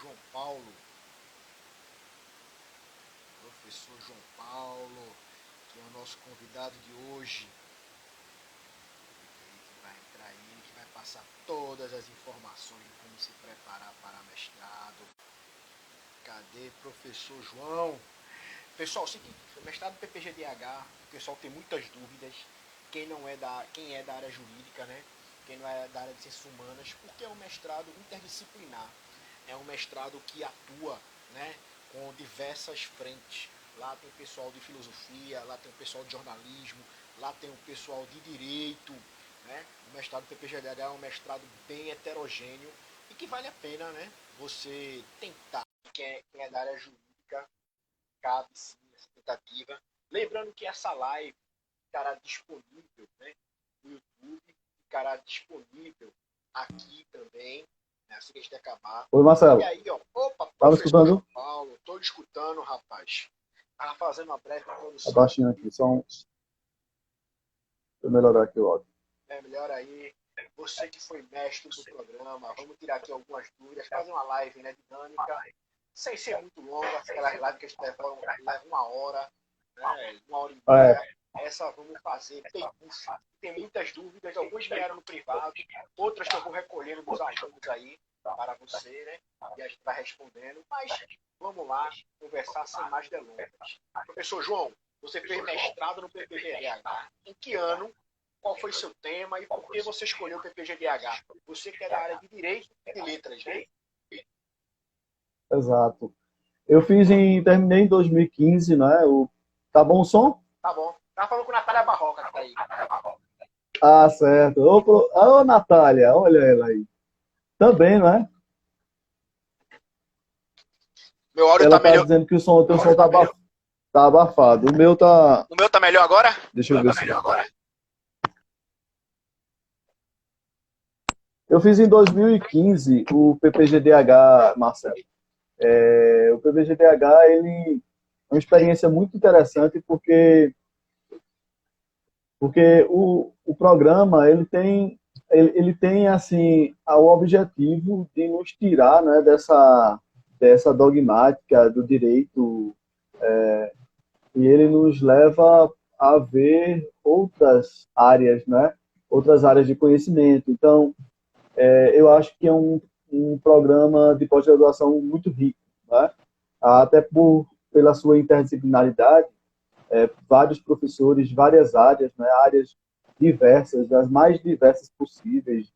João Paulo, que é o nosso convidado de hoje. Ele que vai entrar aí, ele que vai passar todas as informações de como se preparar para mestrado. Cadê professor João? Pessoal, seguinte, mestrado PPG-DH, o pessoal tem muitas dúvidas. Quem é da área jurídica, né? Quem não é da área de ciências humanas, porque é um mestrado interdisciplinar. É um mestrado que atua, né, com diversas frentes. Lá tem o pessoal de filosofia, lá tem o pessoal de jornalismo, lá tem o pessoal de direito, né? O mestrado PPG-DH é um mestrado bem heterogêneo e que vale a pena, né, você tentar. Quem é da área jurídica, cabe sim essa tentativa. Lembrando que essa live ficará disponível, né, no YouTube, ficará disponível aqui também, né, assim que a gente acabar. Oi, Marcelo. E aí, ó, opa, Tava professor escutando? João Paulo, tô escutando, rapaz. Tava fazendo uma breve introdução. Abaixinho aqui, só um... Deixa eu melhorar aqui o áudio. Melhor aí. Você que foi mestre do programa, vamos tirar aqui algumas dúvidas, fazer uma live, né, dinâmica, sem ser muito longa, aquelas lives que a gente leva uma hora, né, 1h30. Essa vamos fazer, tem muitas dúvidas, algumas vieram no privado, outras que eu vou recolhendo dos alunos aí para você, né, e a gente vai respondendo, mas vamos lá conversar sem mais delongas. Professor João, você fez mestrado no PPG-DH. Em que ano? Qual foi seu tema e por que você escolheu o PPG-DH? Você que é da área de Direito e de Letras, né? Exato. Terminei em 2015, né? Tá bom o som? Tá bom. Tava falando com a Natália Barroca, que tá aí. Ah, certo. Ô, Natália, olha ela aí. Também, não é? Meu áudio Ela tá tá melhor. dizendo que o teu som tá abafado. O meu tá... O meu tá melhor agora? Deixa eu ver se... Eu fiz em 2015 o PPG-DH, Marcelo. O PPG-DH, ele é uma experiência muito interessante porque o programa ele tem assim o objetivo de nos tirar, né, dessa dogmática do direito, e ele nos leva a ver outras áreas, né, outras áreas de conhecimento. Então, eu acho que é um programa de pós-graduação muito rico, né? Até pela sua interdisciplinaridade, vários professores, várias áreas, né? Áreas diversas, das mais diversas possíveis,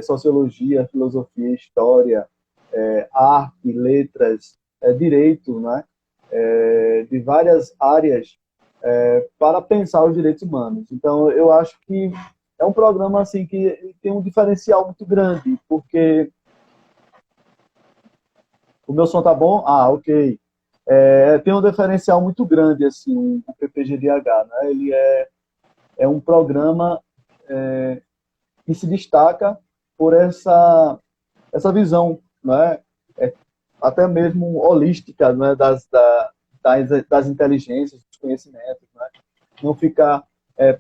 sociologia, filosofia, história, arte, letras, direito, né? De várias áreas para pensar os direitos humanos. Então, eu acho que é um programa assim que tem um diferencial muito grande, porque o meu som tá bom? Ah, ok. Tem um diferencial muito grande assim o PPG-DH, né? Ele é um programa que se destaca por essa visão, né? Até mesmo holística, né? Das inteligências, dos conhecimentos, né? Não ficar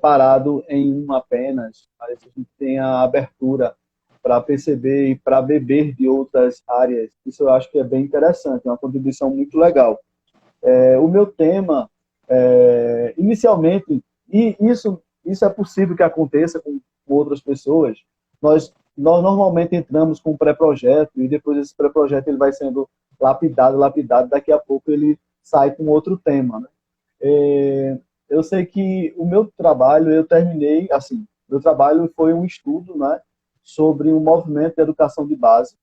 parado em um apenas, mas a gente tem a abertura para perceber e para beber de outras áreas. Isso eu acho que é bem interessante, é uma contribuição muito legal. O meu tema, inicialmente, e isso é possível que aconteça com outras pessoas, nós normalmente entramos com um pré-projeto e depois esse pré-projeto ele vai sendo lapidado, daqui a pouco ele sai com outro tema, né? Eu sei que o meu trabalho, eu terminei, assim, meu trabalho foi um estudo, né, sobre o movimento de educação de base,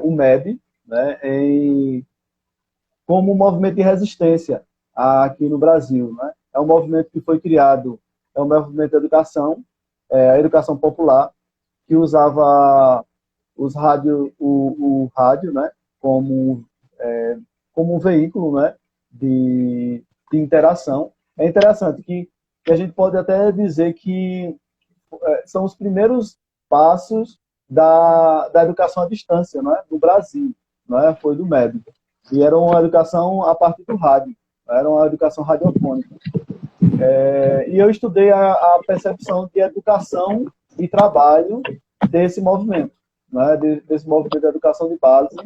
o MEB, né, como um movimento de resistência aqui no Brasil, né? É um movimento que foi criado, é um movimento de educação, a educação popular, que usava o rádio, né, como um veículo, né, de interação. É interessante que a gente pode até dizer que são os primeiros passos da educação à distância, né, no Brasil, né, foi do médico. E era uma educação a partir do rádio, era uma educação radiofônica. E eu estudei a percepção de educação e trabalho desse movimento, né, desse movimento de educação de base,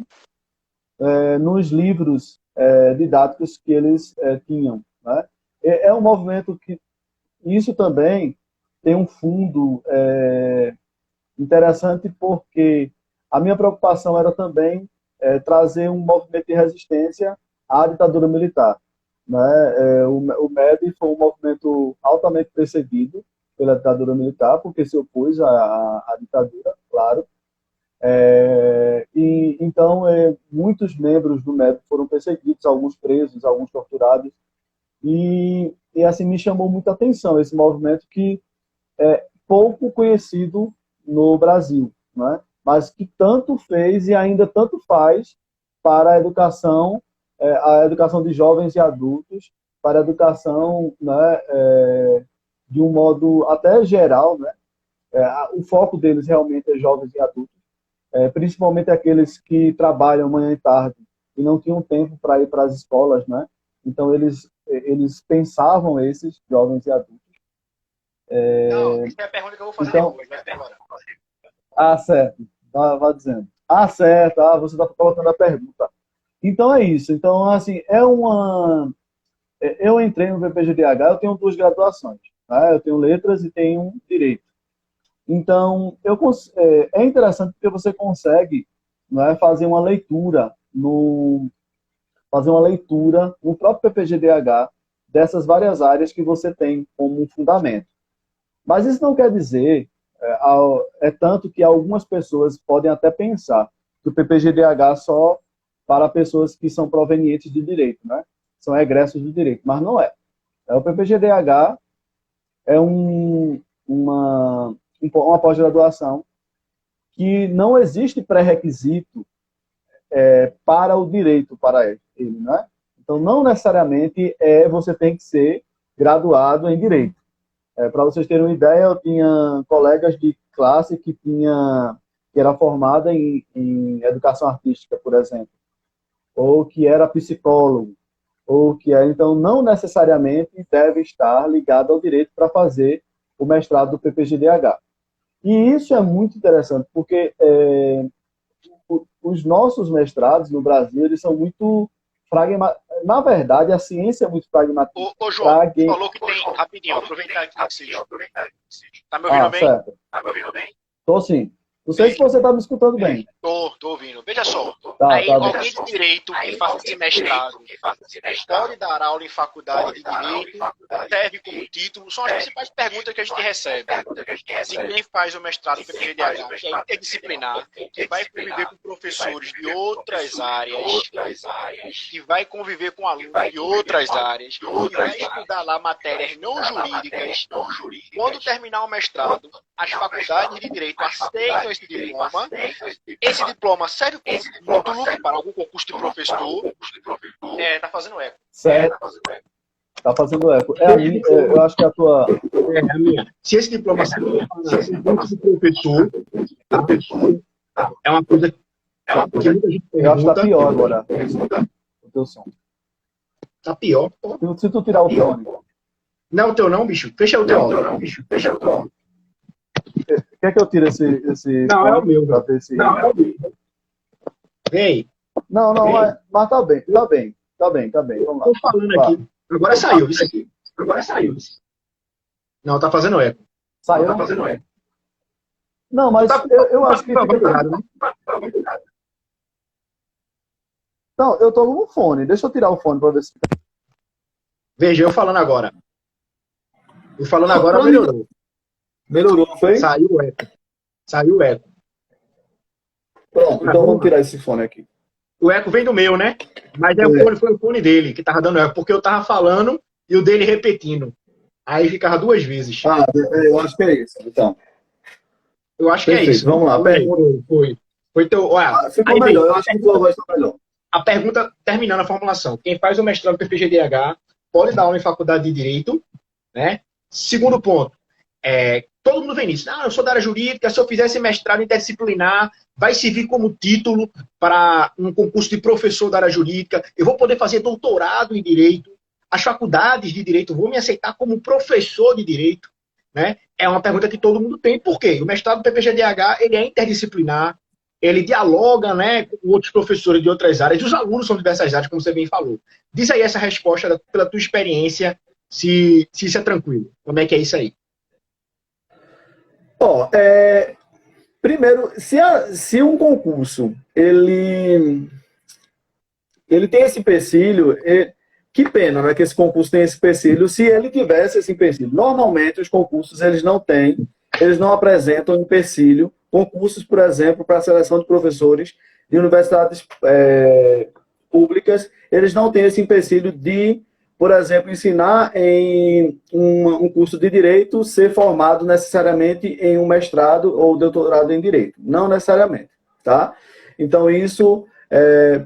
nos livros didáticos que eles tinham, né? É um movimento que isso também tem um fundo interessante, porque a minha preocupação era também trazer um movimento de resistência à ditadura militar, né? O MEB foi um movimento altamente perseguido pela ditadura militar, porque se opôs à ditadura, claro. E então muitos membros do MEB foram perseguidos, alguns presos, alguns torturados, e assim me chamou muita atenção esse movimento que é pouco conhecido no Brasil, né? Mas que tanto fez e ainda tanto faz para a educação de jovens e adultos, para a educação, né, de um modo até geral, né? O foco deles realmente é jovens e adultos, principalmente aqueles que trabalham manhã e tarde e não tinham tempo para ir para as escolas, né? Então eles pensavam esses jovens e adultos. Não, essa é a pergunta que eu vou fazer Então, depois, vai agora. certo. Vá dizendo. Certo. Você está colocando a pergunta. Então é isso. Então, assim, eu entrei no PPGDH, eu tenho 2 graduações. Tá? Eu tenho letras e tenho direito. Então, é interessante porque você consegue, né, fazer uma leitura no próprio PPGDH dessas várias áreas que você tem como um fundamento. Mas isso não quer dizer, tanto que algumas pessoas podem até pensar que o PPGDH só para pessoas que são provenientes de direito, né? São egressos do direito, mas não é. O PPGDH é uma pós-graduação que não existe pré-requisito para o direito para ele, né? Então, não necessariamente você tem que ser graduado em direito. Para vocês terem uma ideia, eu tinha colegas de classe que era formada em educação artística, por exemplo, ou que era psicólogo, então não necessariamente deve estar ligado ao direito para fazer o mestrado do PPGDH. E isso é muito interessante, porque os nossos mestrados no Brasil, eles são muito pragmáticos. Na verdade, a ciência é muito pragmática. Ô João, falou que tem... Rapidinho, aproveitar aqui que você... Tá me ouvindo bem? Certo. Tá me ouvindo bem? Tô sim. Não sei se você está me escutando bem. Tô ouvindo. Veja só. Tá alguém de direito que faça esse mestrado pode dar aula em faculdade de direito, serve como título. São as principais perguntas que a gente recebe. Se quem faz o mestrado do PPGDH, que é interdisciplinar, que vai conviver com professores de outras áreas, que vai conviver com alunos de outras áreas, que vai estudar lá matérias não jurídicas. Quando terminar o mestrado, as faculdades de direito aceitam esse diploma. Esse diploma serve como título para algum concurso de professor. Tá fazendo eco. Certo. Tá fazendo eco. Eu acho que é a tua... a minha. Se esse diploma serve para concurso de professor, é uma coisa que muita gente pergunta. Eu acho que tá pior agora. O teu som. Tá pior. Se tu tirar o fone. Não é o teu não, bicho. Fecha o teu áudio. Quer que eu tire esse não, é o meu. Não, é o meu. Ei. Não, mas tá bem. Vamos lá. Tô falando aqui. Agora saiu isso aqui. Não, tá fazendo eco. Saiu? Tá fazendo eco. Não, mas eu acho que... Não, eu tô no fone. Deixa eu tirar o fone para ver se... Veja, eu falando agora. Melhorou. Melhorou, não foi? Saiu o eco. Pronto, então vamos tirar esse fone aqui. O eco vem do meu, né? Mas foi o fone dele que tava dando eco, porque eu tava falando e o dele repetindo. Aí ficava 2 vezes. Eu acho que é isso, então. Eu acho que é isso. Vamos lá, bem. Foi teu... Olha, ficou melhor, eu acho que tua voz está melhor. A pergunta, terminando a formulação. Quem faz o mestrado do PPGDH pode dar aula em faculdade de Direito, né? Segundo ponto, todo mundo vem nisso. Eu sou da área jurídica, se eu fizesse mestrado interdisciplinar, vai servir como título para um concurso de professor da área jurídica, eu vou poder fazer doutorado em Direito, as faculdades de Direito vão me aceitar como professor de Direito, né? É uma pergunta que todo mundo tem. Por quê? O mestrado do PPGDH, ele é interdisciplinar, ele dialoga, né, com outros professores de outras áreas, e os alunos são de diversas áreas, como você bem falou. Diz aí essa resposta pela tua experiência, se isso é tranquilo. Como é que é isso aí? Ó, primeiro, se um concurso ele tem esse empecilho, que pena, né, que esse concurso tem esse empecilho. Se ele tivesse esse empecilho, normalmente os concursos eles não têm, eles não apresentam empecilho. Concursos, por exemplo, para a seleção de professores de universidades públicas, eles não têm esse empecilho de, por exemplo, ensinar em um curso de direito, ser formado necessariamente em um mestrado ou doutorado em direito. Não necessariamente, tá? Então, isso,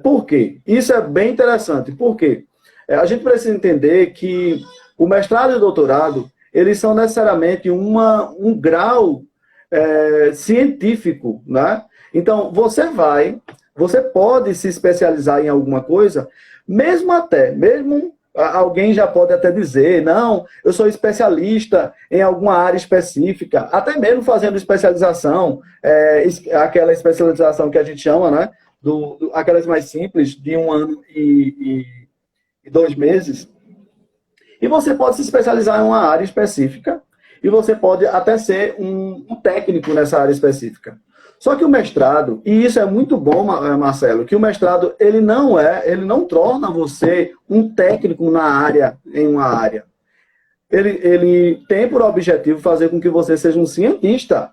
por quê? Isso é bem interessante. Por quê? A gente precisa entender que o mestrado e o doutorado, eles são necessariamente um grau científico, né? Então, você pode se especializar em alguma coisa, mesmo alguém já pode até dizer, não, eu sou especialista em alguma área específica, até mesmo fazendo especialização, aquela especialização que a gente chama, né? Aquelas mais simples, de 1 ano e 2 meses. E você pode se especializar em uma área específica e você pode até ser um técnico nessa área específica. Só que o mestrado, e isso é muito bom, Marcelo, que o mestrado ele não torna você um técnico em uma área. Ele tem por objetivo fazer com que você seja um cientista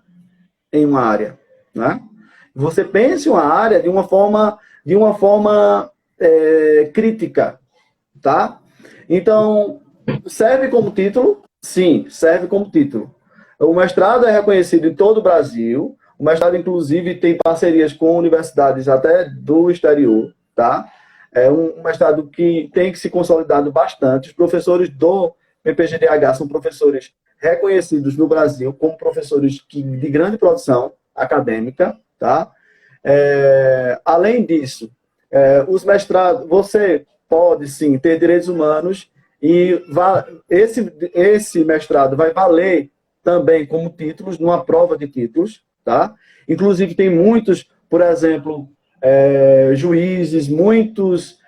em uma área, né? Você pense uma área de uma forma crítica, tá? Então, serve como título? Sim, serve como título. O mestrado é reconhecido em todo o Brasil. O mestrado, inclusive, tem parcerias com universidades até do exterior, tá? É um mestrado que tem que se consolidado bastante. Os professores do PPGDH são professores reconhecidos no Brasil como professores de grande produção acadêmica, tá? Além disso, os mestrados, você pode, sim, ter direitos humanos e esse mestrado vai valer também como títulos, numa prova de títulos, tá? Inclusive, tem muitos, por exemplo, juízes, muitos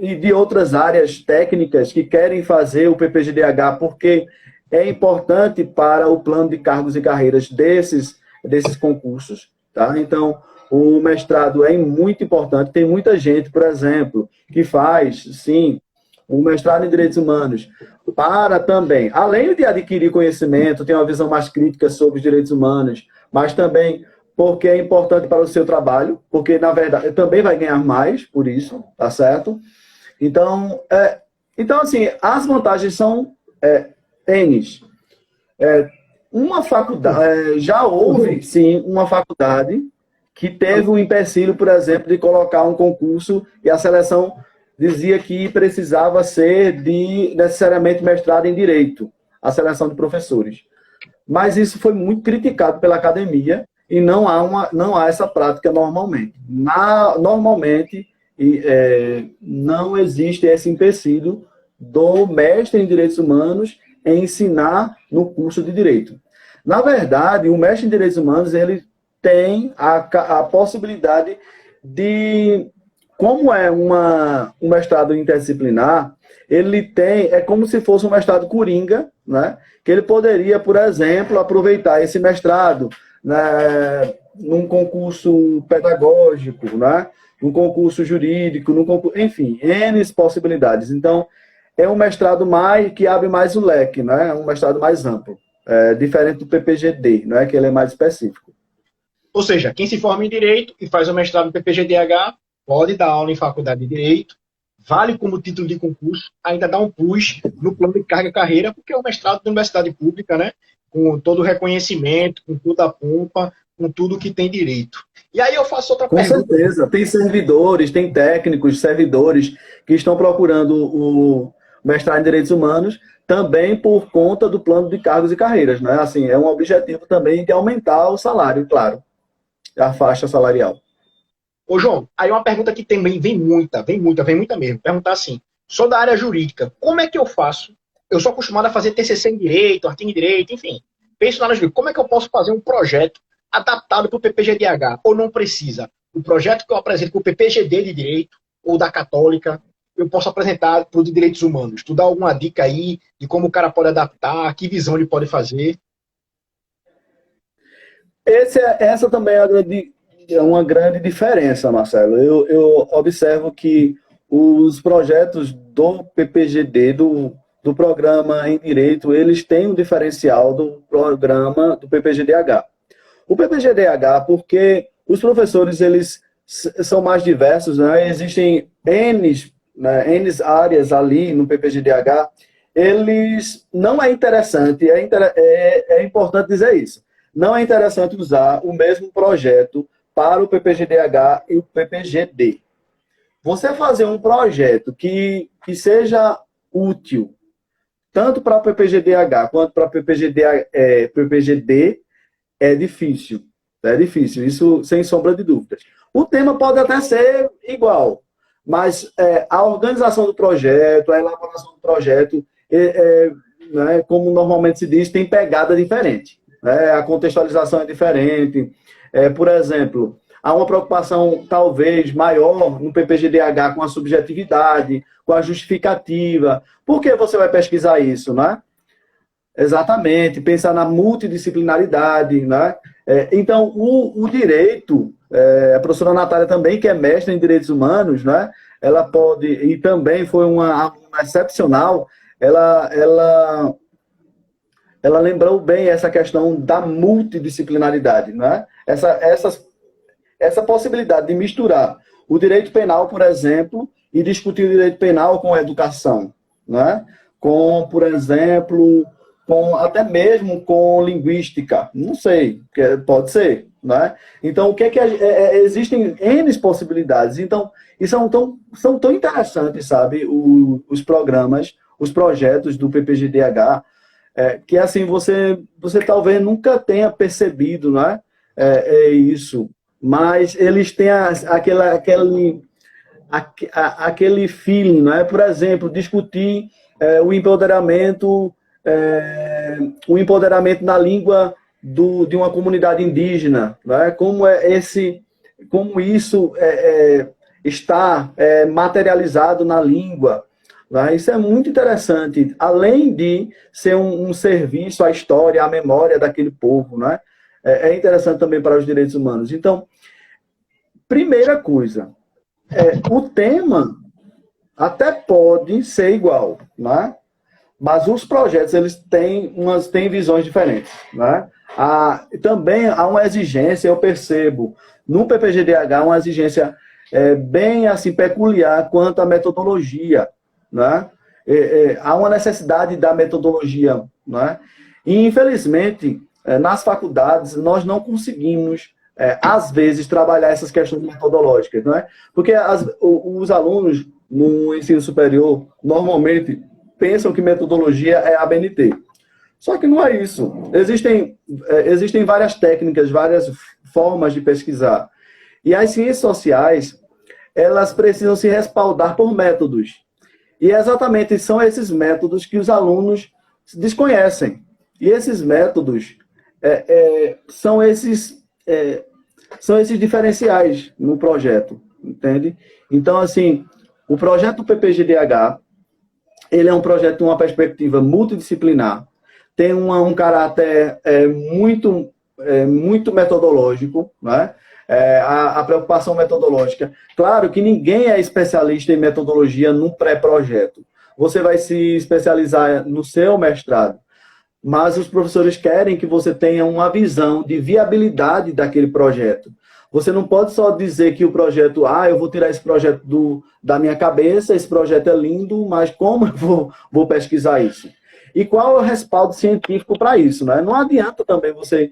e de outras áreas técnicas que querem fazer o PPGDH porque é importante para o plano de cargos e carreiras desses concursos, tá? Então, o mestrado é muito importante. Tem muita gente, por exemplo, que faz, sim, o mestrado em Direitos Humanos para também, além de adquirir conhecimento, ter uma visão mais crítica sobre os direitos humanos, mas também porque é importante para o seu trabalho, porque, na verdade, também vai ganhar mais por isso, tá certo? Então, assim, as vantagens são N. Uma faculdade, já houve, sim, uma faculdade que teve um empecilho, por exemplo, de colocar um concurso e a seleção dizia que precisava ser necessariamente mestrado em Direito, a seleção de professores. Mas isso foi muito criticado pela academia e não há essa prática normalmente. Normalmente, não existe esse empecilho do mestre em Direitos Humanos em ensinar no curso de Direito. Na verdade, o mestre em Direitos Humanos ele tem a possibilidade de, como é um mestrado interdisciplinar, é como se fosse um mestrado coringa, né? Que ele poderia, por exemplo, aproveitar esse mestrado, né, num concurso pedagógico, né? Num concurso jurídico, enfim, N possibilidades. Então, é um mestrado que abre mais o leque, né? É um mestrado mais amplo, diferente do PPGD, né? Que ele é mais específico. Ou seja, quem se forma em Direito e faz o mestrado no PPGDH pode dar aula em faculdade de Direito, vale como título de concurso, ainda dá um plus no plano de carga e carreira, porque é um mestrado de universidade pública, né? Com todo o reconhecimento, com toda a pompa, com tudo que tem direito. E aí eu faço outra pergunta. Com certeza. Tem servidores, tem técnicos, servidores que estão procurando o mestrado em Direitos Humanos também por conta do plano de cargos e carreiras, né? Assim, é um objetivo também de aumentar o salário, claro, a faixa salarial. Ô, João, aí uma pergunta que também vem muita mesmo. Perguntar assim, sou da área jurídica, como é que eu faço? Eu sou acostumado a fazer TCC em Direito, artigo em Direito, enfim. Penso lá no jurídico, como é que eu posso fazer um projeto adaptado para o PPG-DH, ou não precisa? O projeto que eu apresento para o PPGD de Direito, ou da Católica, eu posso apresentar para o de Direitos Humanos. Tu dá alguma dica aí de como o cara pode adaptar, que visão ele pode fazer? Essa também é uma grande diferença, Marcelo. Eu observo que os projetos do PPGD, do programa em Direito, eles têm um diferencial do programa do PPGDH. O PPGDH, porque os professores eles são mais diversos, né? Existem N áreas ali no PPGDH, eles não é interessante, é importante dizer isso. Não é interessante usar o mesmo projeto para o PPGDH e o PPGD. Você fazer um projeto que seja útil, tanto para o PPGDH quanto para o PPGD, é difícil. É difícil, isso sem sombra de dúvidas. O tema pode até ser igual, mas a organização do projeto, a elaboração do projeto, né, como normalmente se diz, tem pegada diferente. A contextualização é diferente. Por exemplo, há uma preocupação talvez maior no PPGDH com a subjetividade, com a justificativa. Por que você vai pesquisar isso, né? Exatamente, pensar na multidisciplinaridade, né? Então, o direito, a professora Natália também, que é mestre em direitos humanos, né? Ela pode, e também foi uma aluna excepcional, ela lembrou bem essa questão da multidisciplinaridade, né? Essa possibilidade de misturar o direito penal, por exemplo, e discutir o direito penal com a educação, né? Com, por exemplo, até mesmo com linguística, não sei, pode ser, né? Então, o que existem N possibilidades. Então, e são tão interessantes, sabe, os programas, os projetos do PPGDH, que assim, você talvez nunca tenha percebido, né? Isso. Mas eles têm aquele feeling, né? Por exemplo, discutir o empoderamento na língua de uma comunidade indígena, né? Como isso está materializado na língua. Isso é muito interessante, além de ser um serviço à história, à memória daquele povo, né? É interessante também para os direitos humanos. Então, primeira coisa, o tema até pode ser igual, né? Mas os projetos eles têm visões diferentes, né? Também há uma exigência, eu percebo, no PPGDH, uma exigência bem assim, peculiar quanto à metodologia, né? Há uma necessidade da metodologia, né? E, infelizmente, nas faculdades, nós não conseguimos, às vezes, trabalhar essas questões metodológicas, né? Porque os alunos no ensino superior, normalmente, pensam que metodologia é a ABNT. Só que não é isso. Existem várias técnicas, várias formas de pesquisar. E as ciências sociais, elas precisam se respaldar por métodos. E exatamente são esses métodos que os alunos desconhecem. E esses métodos são esses diferenciais no projeto, entende? Então, assim, o projeto do PPGDH, ele é um projeto de uma perspectiva multidisciplinar, tem um caráter muito metodológico, né? A preocupação metodológica. Claro que ninguém é especialista em metodologia num pré-projeto. Você vai se especializar no seu mestrado, mas os professores querem que você tenha uma visão de viabilidade daquele projeto. Você não pode só dizer que o projeto, eu vou tirar esse projeto da minha cabeça, esse projeto é lindo, mas como eu vou pesquisar isso? E qual é o respaldo científico para isso, né? Não adianta também você...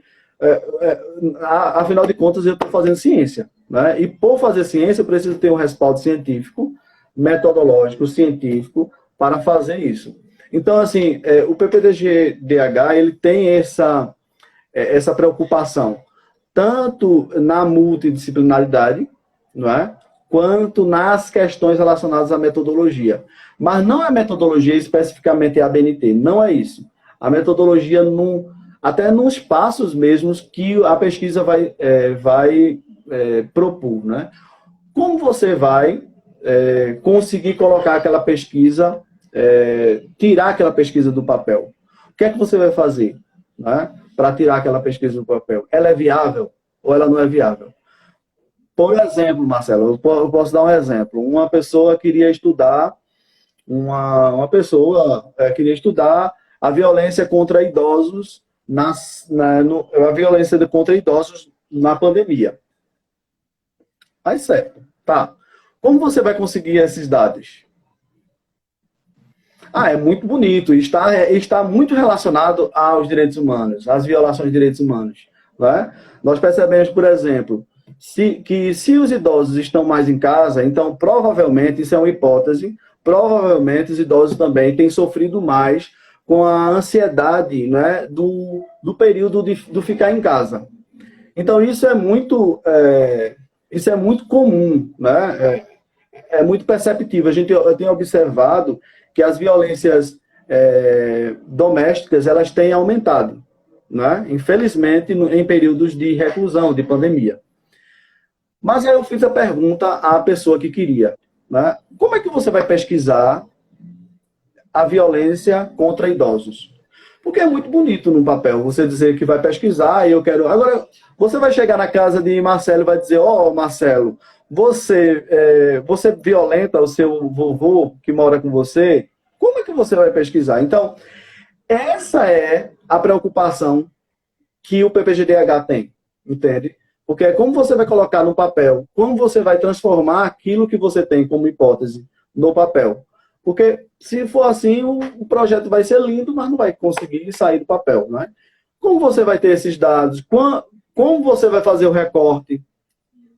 afinal de contas, eu estou fazendo ciência, né? E por fazer ciência, eu preciso ter um respaldo científico, metodológico, científico, para fazer isso. Então, assim, o PPGDH, ele tem essa preocupação, tanto na multidisciplinaridade, não é? Quanto nas questões relacionadas à metodologia. Mas não é metodologia especificamente a ABNT, não é isso. A metodologia até nos passos mesmos que a pesquisa vai propor, né? Como você vai conseguir colocar aquela pesquisa, tirar aquela pesquisa do papel? O que é que você vai fazer, né, para tirar aquela pesquisa do papel? Ela é viável ou ela não é viável? Por exemplo, Marcelo, eu posso dar um exemplo. Uma pessoa queria estudar, uma pessoa queria estudar a violência contra idosos, a violência contra idosos na pandemia. Aí, certo. Tá. Como você vai conseguir esses dados? É muito bonito. Está muito relacionado aos direitos humanos, às violações de direitos humanos. Né? Nós percebemos, por exemplo, que se os idosos estão mais em casa, então provavelmente, isso é uma hipótese, provavelmente os idosos também têm sofrido mais com a ansiedade, né, do período do ficar em casa. Então isso é muito comum, né? É muito perceptível. Eu tenho observado que as violências domésticas elas têm aumentado, né? Infelizmente, em períodos de reclusão, de pandemia. Mas aí eu fiz a pergunta à pessoa que queria, né? Como é que você vai pesquisar a violência contra idosos? Porque é muito bonito no papel você dizer que vai pesquisar e eu quero... Agora, você vai chegar na casa de Marcelo e vai dizer, Marcelo, você violenta o seu vovô que mora com você? Como é que você vai pesquisar? Então, essa é a preocupação que o PPGDH tem, entende? Porque é como você vai colocar no papel, como você vai transformar aquilo que você tem como hipótese no papel. Porque se for assim, o projeto vai ser lindo, mas não vai conseguir sair do papel, né? Como você vai ter esses dados? Como você vai fazer o recorte?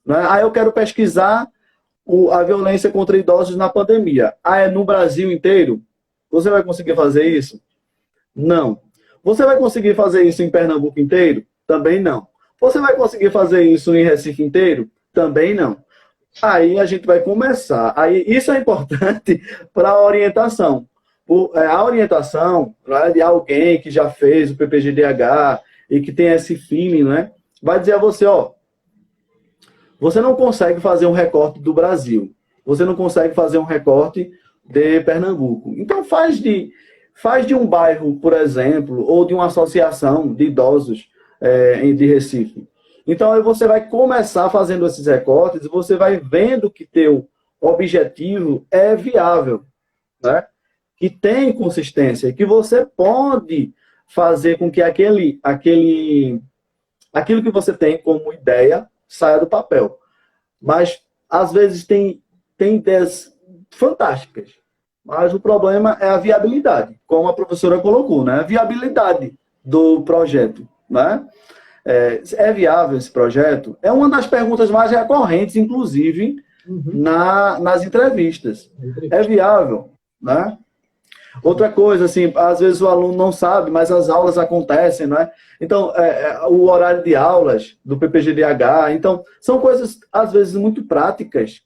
Né? Eu quero pesquisar a violência contra idosos na pandemia. É no Brasil inteiro? Você vai conseguir fazer isso? Não. Você vai conseguir fazer isso em Pernambuco inteiro? Também não. Você vai conseguir fazer isso em Recife inteiro? Também não. Aí a gente vai começar. Aí isso é importante para a orientação. A orientação, né, de alguém que já fez o PPGDH e que tem esse feeling, né, vai dizer a você, você não consegue fazer um recorte do Brasil. Você não consegue fazer um recorte de Pernambuco. Então faz de um bairro, por exemplo, ou de uma associação de idosos de Recife. Então aí você vai começar fazendo esses recortes e você vai vendo que teu objetivo é viável, né? Que tem consistência, que você pode fazer com que aquilo que você tem como ideia saia do papel. Mas, às vezes, tem ideias fantásticas. Mas o problema é a viabilidade, como a professora colocou, né? A viabilidade do projeto, né? É viável esse projeto? É uma das perguntas mais recorrentes, inclusive, nas entrevistas. É viável, né? Outra coisa, assim, às vezes o aluno não sabe, mas as aulas acontecem, né? Então, o horário de aulas do PPGDH, então, são coisas, às vezes, muito práticas.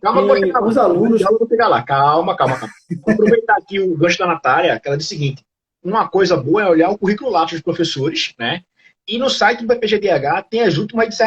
Calma. Os alunos... Eu vou pegar lá. Calma. Vou aproveitar aqui o gancho da Natália, que ela diz o seguinte, uma coisa boa é olhar o currículo Lattes dos professores, né? E no site do PPGDH tem as últimas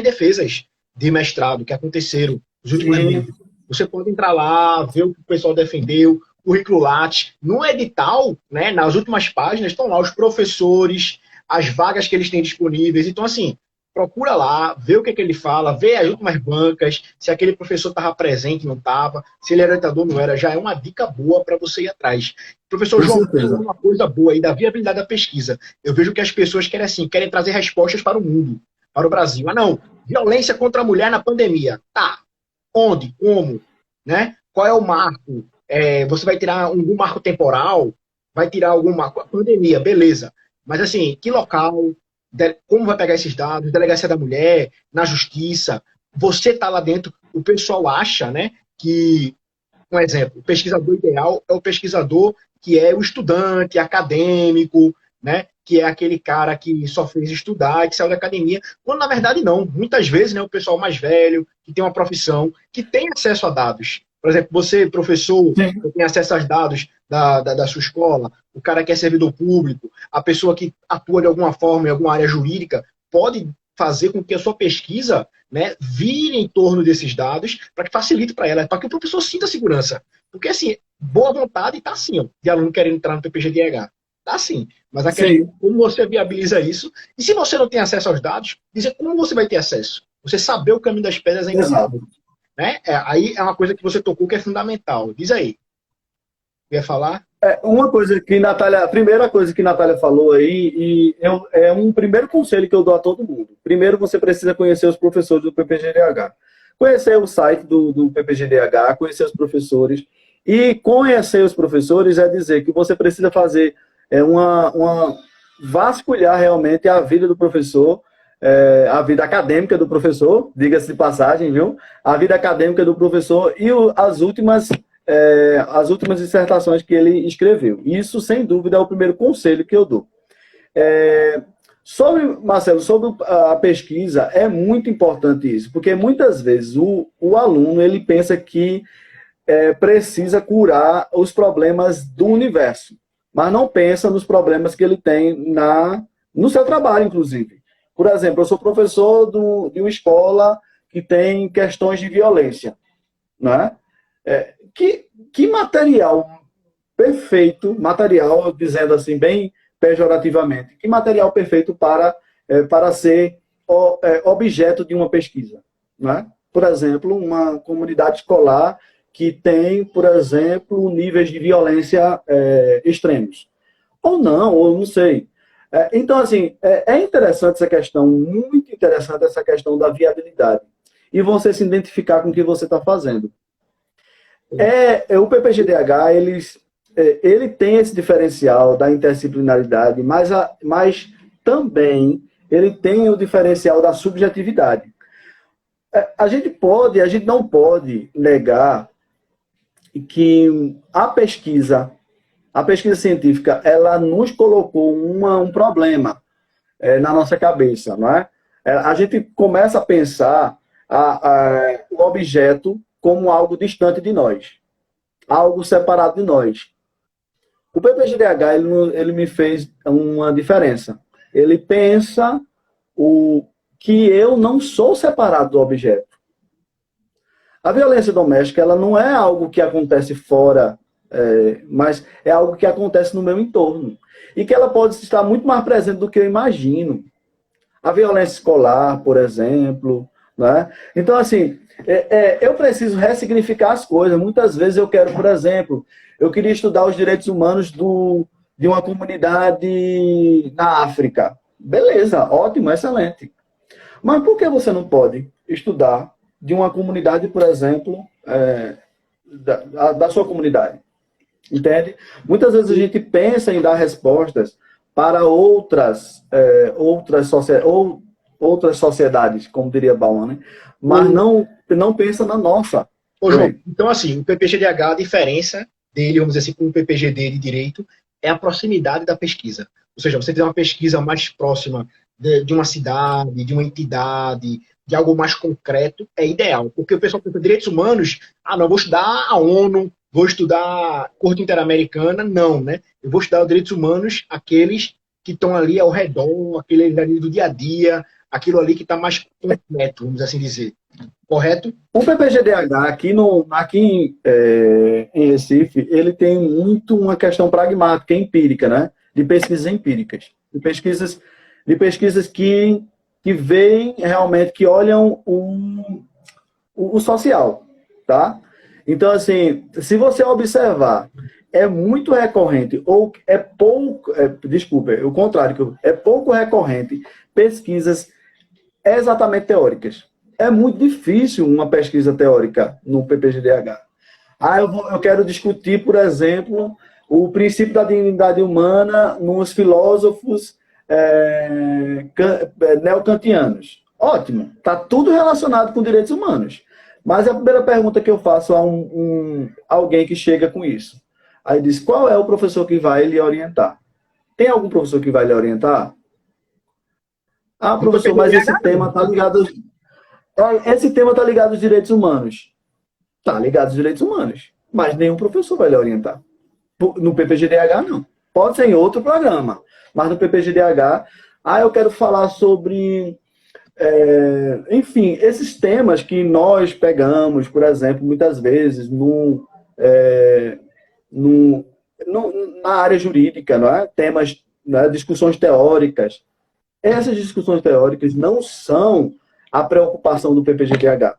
defesas de mestrado que aconteceram nos últimos meses. Você pode entrar lá, ver o que o pessoal defendeu, currículo Lattes. No edital, né, nas últimas páginas, estão lá os professores, as vagas que eles têm disponíveis. Então, assim, procura lá, vê o que ele fala, vê as últimas bancas, se aquele professor estava presente, não estava, se ele era orientador, não era, já é uma dica boa para você ir atrás. Professor João, uma coisa boa aí da viabilidade da pesquisa. Eu vejo que as pessoas querem trazer respostas para o mundo, para o Brasil. Não, violência contra a mulher na pandemia. Tá, onde, como, né? Qual é o marco? Você vai tirar algum marco temporal? Vai tirar alguma pandemia, beleza. Mas assim, que local? Como vai pegar esses dados? Delegacia da Mulher, na Justiça? Você está lá dentro, o pessoal acha, né, que, um exemplo, o pesquisador ideal é o pesquisador que é o estudante, acadêmico, né, que é aquele cara que só fez estudar, que saiu da academia, quando na verdade não. Muitas vezes, né, o pessoal mais velho, que tem uma profissão, que tem acesso a dados, Por exemplo, você, professor, Sim. que tem acesso aos dados da sua escola, o cara que é servidor público, a pessoa que atua de alguma forma em alguma área jurídica, pode fazer com que a sua pesquisa, né, vire em torno desses dados para que facilite para ela, para que o professor sinta segurança. Porque, assim, boa vontade está assim, ó, de aluno querendo entrar no PPG-DH. Está assim. Mas a questão é como você viabiliza isso. E se você não tem acesso aos dados, dizer como você vai ter acesso. Você saber o caminho das pedras ainda. Exato. Né? Aí é uma coisa que você tocou que é fundamental. Diz aí. Quer falar? Uma coisa que Natália, a primeira coisa que Natália falou aí, é um primeiro conselho que eu dou a todo mundo. Primeiro, você precisa conhecer os professores do PPG-DH. Conhecer o site do PPG-DH, conhecer os professores. E conhecer os professores é dizer que você precisa fazer vasculhar realmente a vida do professor, a vida acadêmica do professor, diga-se de passagem, viu? A vida acadêmica do professor e as últimas dissertações que ele escreveu. Isso, sem dúvida, é o primeiro conselho que eu dou. Marcelo, sobre a pesquisa, é muito importante isso, porque muitas vezes o aluno ele pensa que precisa curar os problemas do universo, mas não pensa nos problemas que ele tem no seu trabalho, inclusive. Por exemplo, eu sou professor de uma escola que tem questões de violência, né? Que material perfeito, material, dizendo assim, bem pejorativamente, que material perfeito para ser objeto de uma pesquisa, né? Por exemplo, uma comunidade escolar que tem, por exemplo, níveis de violência extremos. Ou não sei. Então, assim, é interessante essa questão, muito interessante essa questão da viabilidade. E você se identificar com o que você está fazendo. O PPG-DH, ele tem esse diferencial da interdisciplinaridade, mas também ele tem o diferencial da subjetividade. A gente não pode negar que a pesquisa científica, ela nos colocou um problema na nossa cabeça, não é? A gente começa a pensar o objeto como algo distante de nós, algo separado de nós. O PPG-DH, ele me fez uma diferença. Ele pensa que eu não sou separado do objeto. A violência doméstica, ela não é algo que acontece fora, mas é algo que acontece no meu entorno. E que ela pode estar muito mais presente do que eu imagino. A violência escolar, por exemplo, né? Então, assim, eu preciso ressignificar as coisas. Muitas vezes eu quero, por exemplo, eu queria estudar os direitos humanos de uma comunidade na África. Beleza, ótimo, excelente. Mas por que você não pode estudar de uma comunidade, por exemplo, da sua comunidade? Entende? Muitas vezes a gente pensa em dar respostas para outras sociedades, como diria Bauman, né? Mas não pensa na nossa. Ô, João, então assim, o PPG-DH, a diferença dele, vamos dizer assim, com o PPG-D de direito, é a proximidade da pesquisa. Ou seja, você tem uma pesquisa mais próxima de uma cidade, de uma entidade, de algo mais concreto, é ideal. Porque o pessoal pensa direitos humanos, não, vou estudar a ONU, vou estudar a Corte Interamericana, não, né? Eu vou estudar os direitos humanos, aqueles que estão ali ao redor, aquele ali do dia a dia, aquilo ali que está mais concreto, vamos assim dizer. Correto? O PPG-DH aqui em Recife, ele tem muito uma questão pragmática, empírica, né? De pesquisas empíricas. De pesquisas que veem realmente, que olham o social, tá? Então, assim, se você observar, é muito recorrente, ou é pouco, o contrário, é pouco recorrente pesquisas exatamente teóricas. É muito difícil uma pesquisa teórica no PPG-DH. Eu quero discutir, por exemplo, o princípio da dignidade humana nos filósofos neocantianos. Ótimo, está tudo relacionado com direitos humanos. Mas a primeira pergunta que eu faço a alguém que chega com isso, aí diz, qual é o professor que vai lhe orientar? Tem algum professor que vai lhe orientar? Professor, mas esse tema está ligado... Esse tema está ligado aos direitos humanos. Tá ligado aos direitos humanos, mas nenhum professor vai lhe orientar. No PPGDH, não. Pode ser em outro programa, mas no PPGDH, eu quero falar sobre, enfim, esses temas que nós pegamos, por exemplo, muitas vezes na área jurídica, não é? Temas, né, discussões teóricas. Essas discussões teóricas não são a preocupação do PPGDH.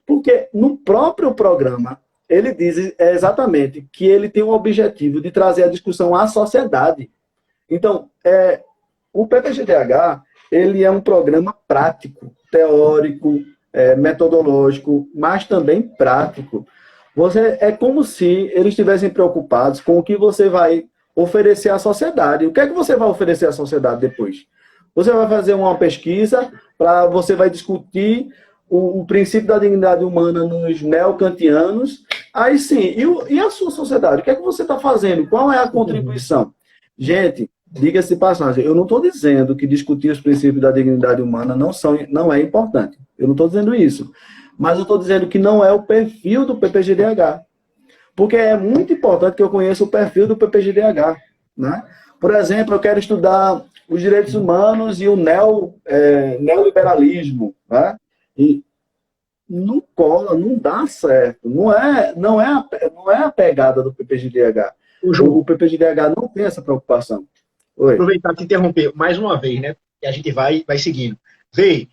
Porque no próprio programa, ele diz exatamente que ele tem o objetivo de trazer a discussão à sociedade. Então, o PPGDH, ele é um programa prático, teórico, metodológico, mas também prático. É como se eles estivessem preocupados com o que você vai oferecer à sociedade. O que é que você vai oferecer à sociedade depois? Você vai fazer uma pesquisa, você vai discutir o princípio da dignidade humana nos neocantianos. Aí sim, e a sua sociedade? O que é que você está fazendo? Qual é a contribuição? Gente, diga-se passagem, eu não estou dizendo que discutir os princípios da dignidade humana não é importante. Eu não estou dizendo isso. Mas eu estou dizendo que não é o perfil do PPGDH. Porque é muito importante que eu conheça o perfil do PPGDH. Né? Por exemplo, eu quero estudar os direitos humanos e o neoliberalismo. Né? E não cola, não dá certo. Não é a pegada do PPGDH. O PPGDH não tem essa preocupação. Oi. Aproveitar te interromper mais uma vez, né? E a gente vai seguindo. Vê,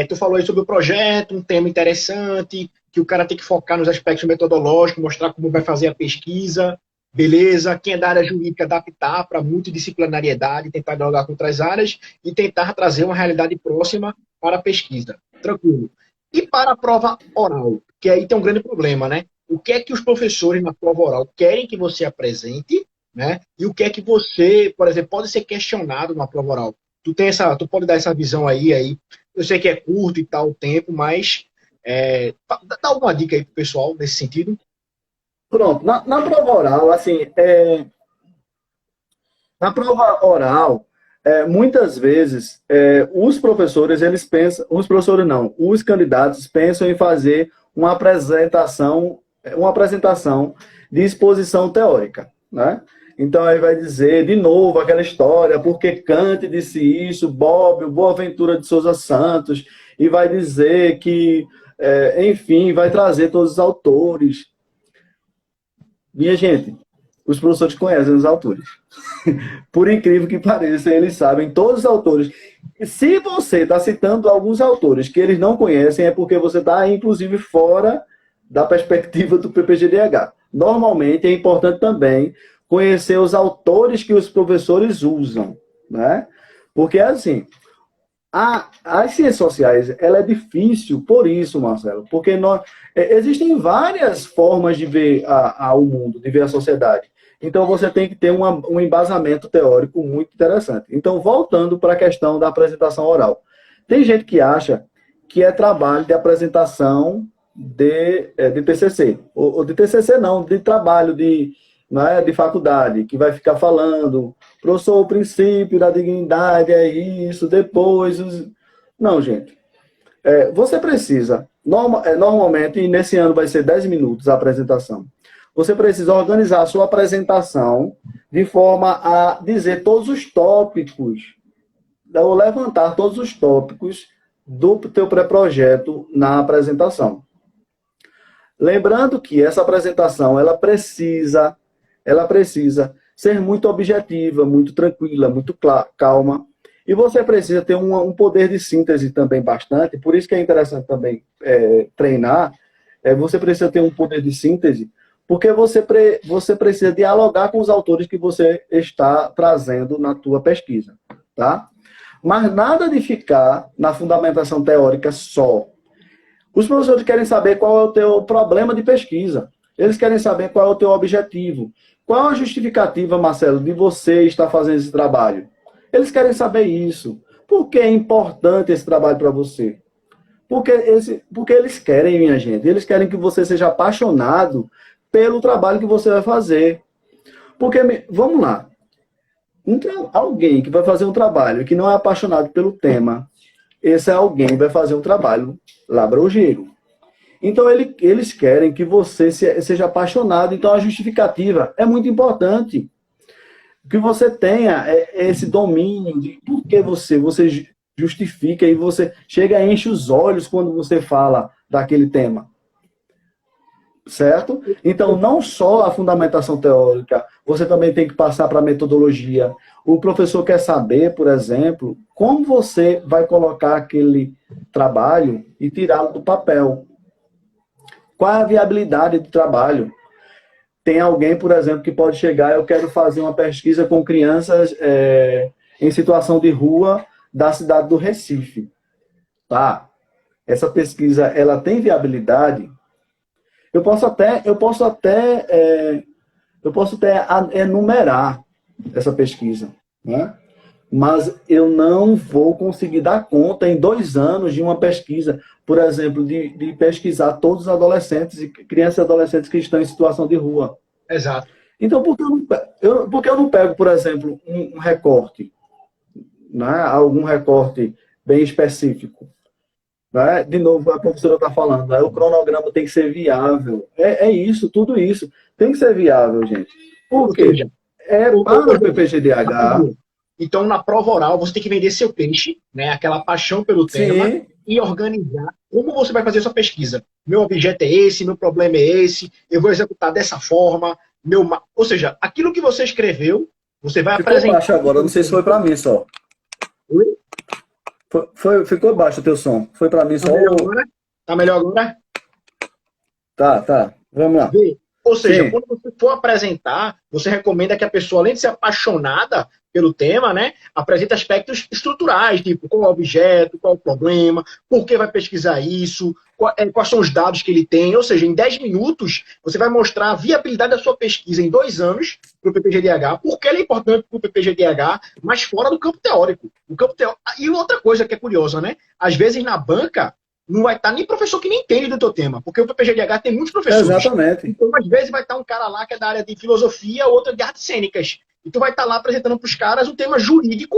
tu falou aí sobre o projeto, um tema interessante, que o cara tem que focar nos aspectos metodológicos, mostrar como vai fazer a pesquisa, beleza. Quem é da área jurídica, adaptar para multidisciplinariedade, tentar dialogar com outras áreas e tentar trazer uma realidade próxima para a pesquisa. Tranquilo. E para a prova oral, que aí tem um grande problema, né? O que é que os professores na prova oral querem que você apresente, né? E o que é que você, por exemplo, pode ser questionado na prova oral? Tu pode dar essa visão aí. Eu sei que é curto e tal o tempo, mas dá alguma dica aí pro pessoal nesse sentido? Pronto, na prova oral, assim, na prova oral, muitas vezes, os professores, eles pensam, os candidatos pensam em fazer uma apresentação de exposição teórica, né? Então, aí vai dizer, de novo, aquela história, porque Kant disse isso, Boaventura de Souza Santos, e vai dizer que, enfim, vai trazer todos os autores. Minha gente, os professores conhecem os autores. Por incrível que pareça, eles sabem todos os autores. Se você está citando alguns autores que eles não conhecem, é porque você está, inclusive, fora da perspectiva do PPGDH. Normalmente, é importante também conhecer os autores que os professores usam, né? Porque, assim, as ciências sociais, ela é difícil por isso, Marcelo, porque existem várias formas de ver o mundo, de ver a sociedade. Então, você tem que ter um embasamento teórico muito interessante. Então, voltando para a questão da apresentação oral. Tem gente que acha que é trabalho de apresentação de TCC. Ou de TCC não, de trabalho de faculdade, que vai ficar falando, professor, o princípio da dignidade é isso, depois... Não, gente. Você precisa, normalmente, e nesse ano vai ser 10 minutos a apresentação, você precisa organizar a sua apresentação de forma a dizer todos os tópicos, ou levantar todos os tópicos do teu pré-projeto na apresentação. Lembrando que essa apresentação, ela precisa ser muito objetiva, muito tranquila, muito calma. E você precisa ter um poder de síntese também bastante. Por isso que é interessante também treinar. Você precisa ter um poder de síntese, porque você precisa dialogar com os autores que você está trazendo na tua pesquisa. Tá? Mas nada de ficar na fundamentação teórica só. Os professores querem saber qual é o teu problema de pesquisa. Eles querem saber qual é o teu objetivo. Qual a justificativa, Marcelo, de você estar fazendo esse trabalho? Eles querem saber isso. Por que é importante esse trabalho para você? Porque eles querem, minha gente. Eles querem que você seja apaixonado pelo trabalho que você vai fazer. Porque, vamos lá. Alguém que vai fazer um trabalho que não é apaixonado pelo tema, esse alguém vai fazer um trabalho labraugeiro. Então, eles querem que você seja apaixonado. Então, a justificativa é muito importante. Que você tenha esse domínio de por que você justifica e você chega e enche os olhos quando você fala daquele tema. Certo? Então, não só a fundamentação teórica, você também tem que passar para a metodologia. O professor quer saber, por exemplo, como você vai colocar aquele trabalho e tirá-lo do papel. Qual é a viabilidade do trabalho? Tem alguém, por exemplo, que pode chegar, eu quero fazer uma pesquisa com crianças em situação de rua da cidade do Recife. Tá? Essa pesquisa, ela tem viabilidade? Eu posso até enumerar essa pesquisa, né? Mas eu não vou conseguir dar conta em 2 anos de uma pesquisa, por exemplo, de pesquisar todos os adolescentes e crianças e adolescentes que estão em situação de rua. Exato. Então, por que eu não pego, por exemplo, um recorte, né? Algum recorte bem específico? Né? De novo, a professora está falando, né? O cronograma tem que ser viável. É isso, tudo isso. Tem que ser viável, gente. Por quê? Para o PPG-DH. Então, na prova oral, você tem que vender seu peixe, né? Aquela paixão pelo tema, Sim. e organizar como você vai fazer a sua pesquisa. Meu objeto é esse, meu problema é esse, eu vou executar dessa forma. Ou seja, aquilo que você escreveu, você vai Ficou apresentar. baixo agora, não sei se foi para mim só. Oi? Ficou baixo o teu som. Foi para mim só. Tá melhor agora? Tá. Vamos lá. Ou seja, Sim. quando você for apresentar, você recomenda que a pessoa, além de ser apaixonada pelo tema, né, apresente aspectos estruturais, tipo qual é o objeto, qual é o problema, por que vai pesquisar isso, quais são os dados que ele tem. Ou seja, em 10 minutos, você vai mostrar a viabilidade da sua pesquisa em 2 anos para o PPG-DH, porque ele é importante para o PPG-DH, mas fora do campo teórico. E outra coisa que é curiosa, né? Às vezes na banca, não vai estar nem professor que nem entende do teu tema, porque o PPG-DH tem muitos professores. Exatamente. Então, às vezes, vai estar um cara lá que é da área de filosofia, outro de artes cênicas. E tu vai estar lá apresentando para os caras um tema jurídico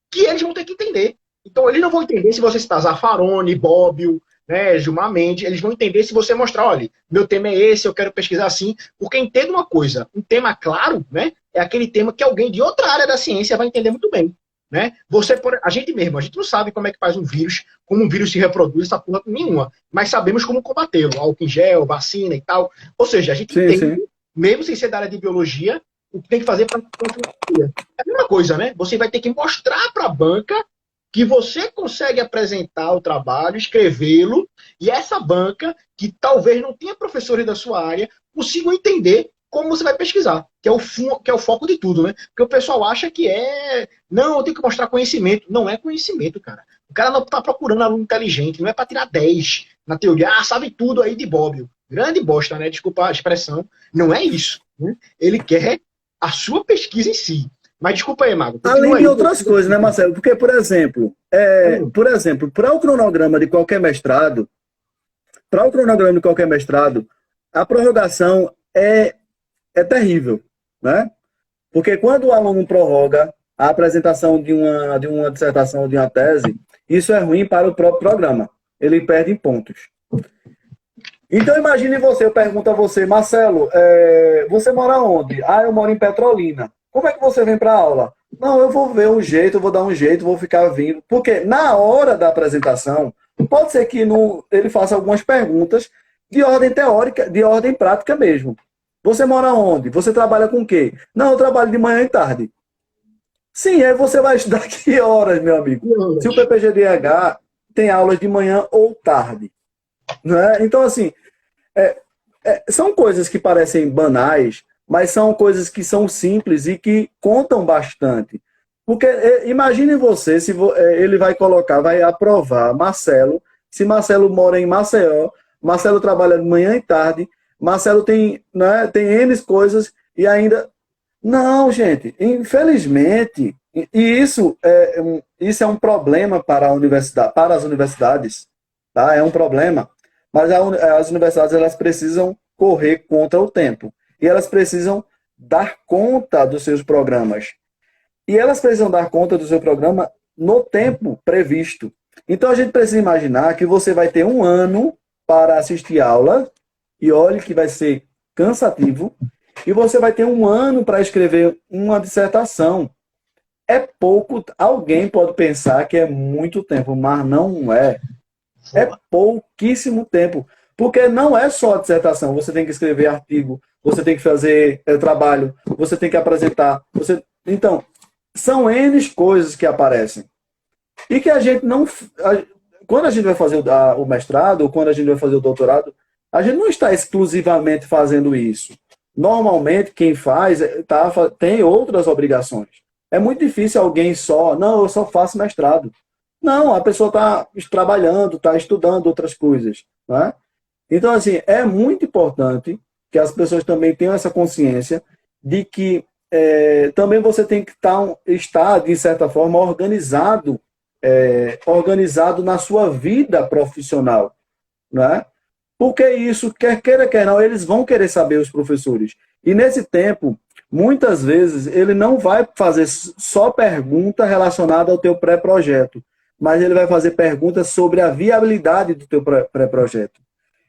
que eles vão ter que entender. Então, eles não vão entender se você citar Zaffaroni, Bobbio, né, Gilmar Mendes. Eles vão entender se você mostrar, olha, meu tema é esse, eu quero pesquisar assim. Porque entenda uma coisa, um tema claro, né, é aquele tema que alguém de outra área da ciência vai entender muito bem. Né? A gente não sabe como é que faz um vírus, como um vírus se reproduz, essa porra nenhuma, mas sabemos como combatê-lo, álcool em gel, vacina e tal. Ou seja, a gente entende, mesmo sem ser da área de biologia, o que tem que fazer para é a mesma coisa, né? Você vai ter que mostrar para a banca que você consegue apresentar o trabalho, escrevê-lo, e essa banca, que talvez não tenha professores da sua área, consigam entender como você vai pesquisar, que é o foco de tudo, né? Porque o pessoal acha que não, eu tenho que mostrar conhecimento. Não é conhecimento, cara. O cara não tá procurando aluno inteligente, não é para tirar 10 na teoria. Sabe tudo aí de Bobbio. Grande bosta, né? Desculpa a expressão. Não é isso. Né? Ele quer a sua pesquisa em si. Mas desculpa aí, Mago. Além de outras coisas, né, Marcelo? Porque, por exemplo, para o cronograma de qualquer mestrado, a prorrogação é terrível, né? Porque quando o aluno prorroga a apresentação de uma dissertação, de uma tese, isso é ruim para o próprio programa. Ele perde em pontos. Então, imagine eu pergunto a você, Marcelo, você mora onde? Eu moro em Petrolina. Como é que você vem para a aula? Não, eu vou ver um jeito, eu vou dar um jeito, vou ficar vindo. Porque na hora da apresentação, pode ser que ele faça algumas perguntas de ordem teórica, de ordem prática mesmo. Você mora onde? Você trabalha com o quê? Não, eu trabalho de manhã e tarde. Sim, aí você vai estudar que horas, meu amigo? Se o PPG-DH tem aulas de manhã ou tarde. Né? Então, assim, são coisas que parecem banais, mas são coisas que são simples e que contam bastante. Porque imagine você, se ele vai aprovar Marcelo, se Marcelo mora em Maceió, Marcelo trabalha de manhã e tarde, Marcelo tem N coisas e ainda... Não, gente, infelizmente, e isso é um problema para as universidades, tá? É um problema. Mas as universidades, elas precisam correr contra o tempo. E elas precisam dar conta dos seus programas. E elas precisam dar conta do seu programa no tempo previsto. Então, a gente precisa imaginar que você vai ter um ano para assistir aula, e olhe que vai ser cansativo, e você vai ter 1 ano para escrever uma dissertação. É pouco, alguém pode pensar que é muito tempo, mas não é. É pouquíssimo tempo. Porque não é só a dissertação, você tem que escrever artigo, você tem que fazer trabalho, você tem que apresentar. Então, são N coisas que aparecem. E que a gente não. Quando a gente vai fazer o mestrado, ou quando a gente vai fazer o doutorado, a gente não está exclusivamente fazendo isso. Normalmente, quem faz tem outras obrigações. É muito difícil alguém não, eu só faço mestrado. Não, a pessoa está trabalhando, está estudando outras coisas. Né? Então, assim, é muito importante que as pessoas também tenham essa consciência de que também você tem que estar, de certa forma, organizado na sua vida profissional. Né? Porque isso, quer queira, quer não, eles vão querer saber, os professores. E nesse tempo, muitas vezes, ele não vai fazer só pergunta relacionada ao teu pré-projeto, mas ele vai fazer perguntas sobre a viabilidade do teu pré-projeto.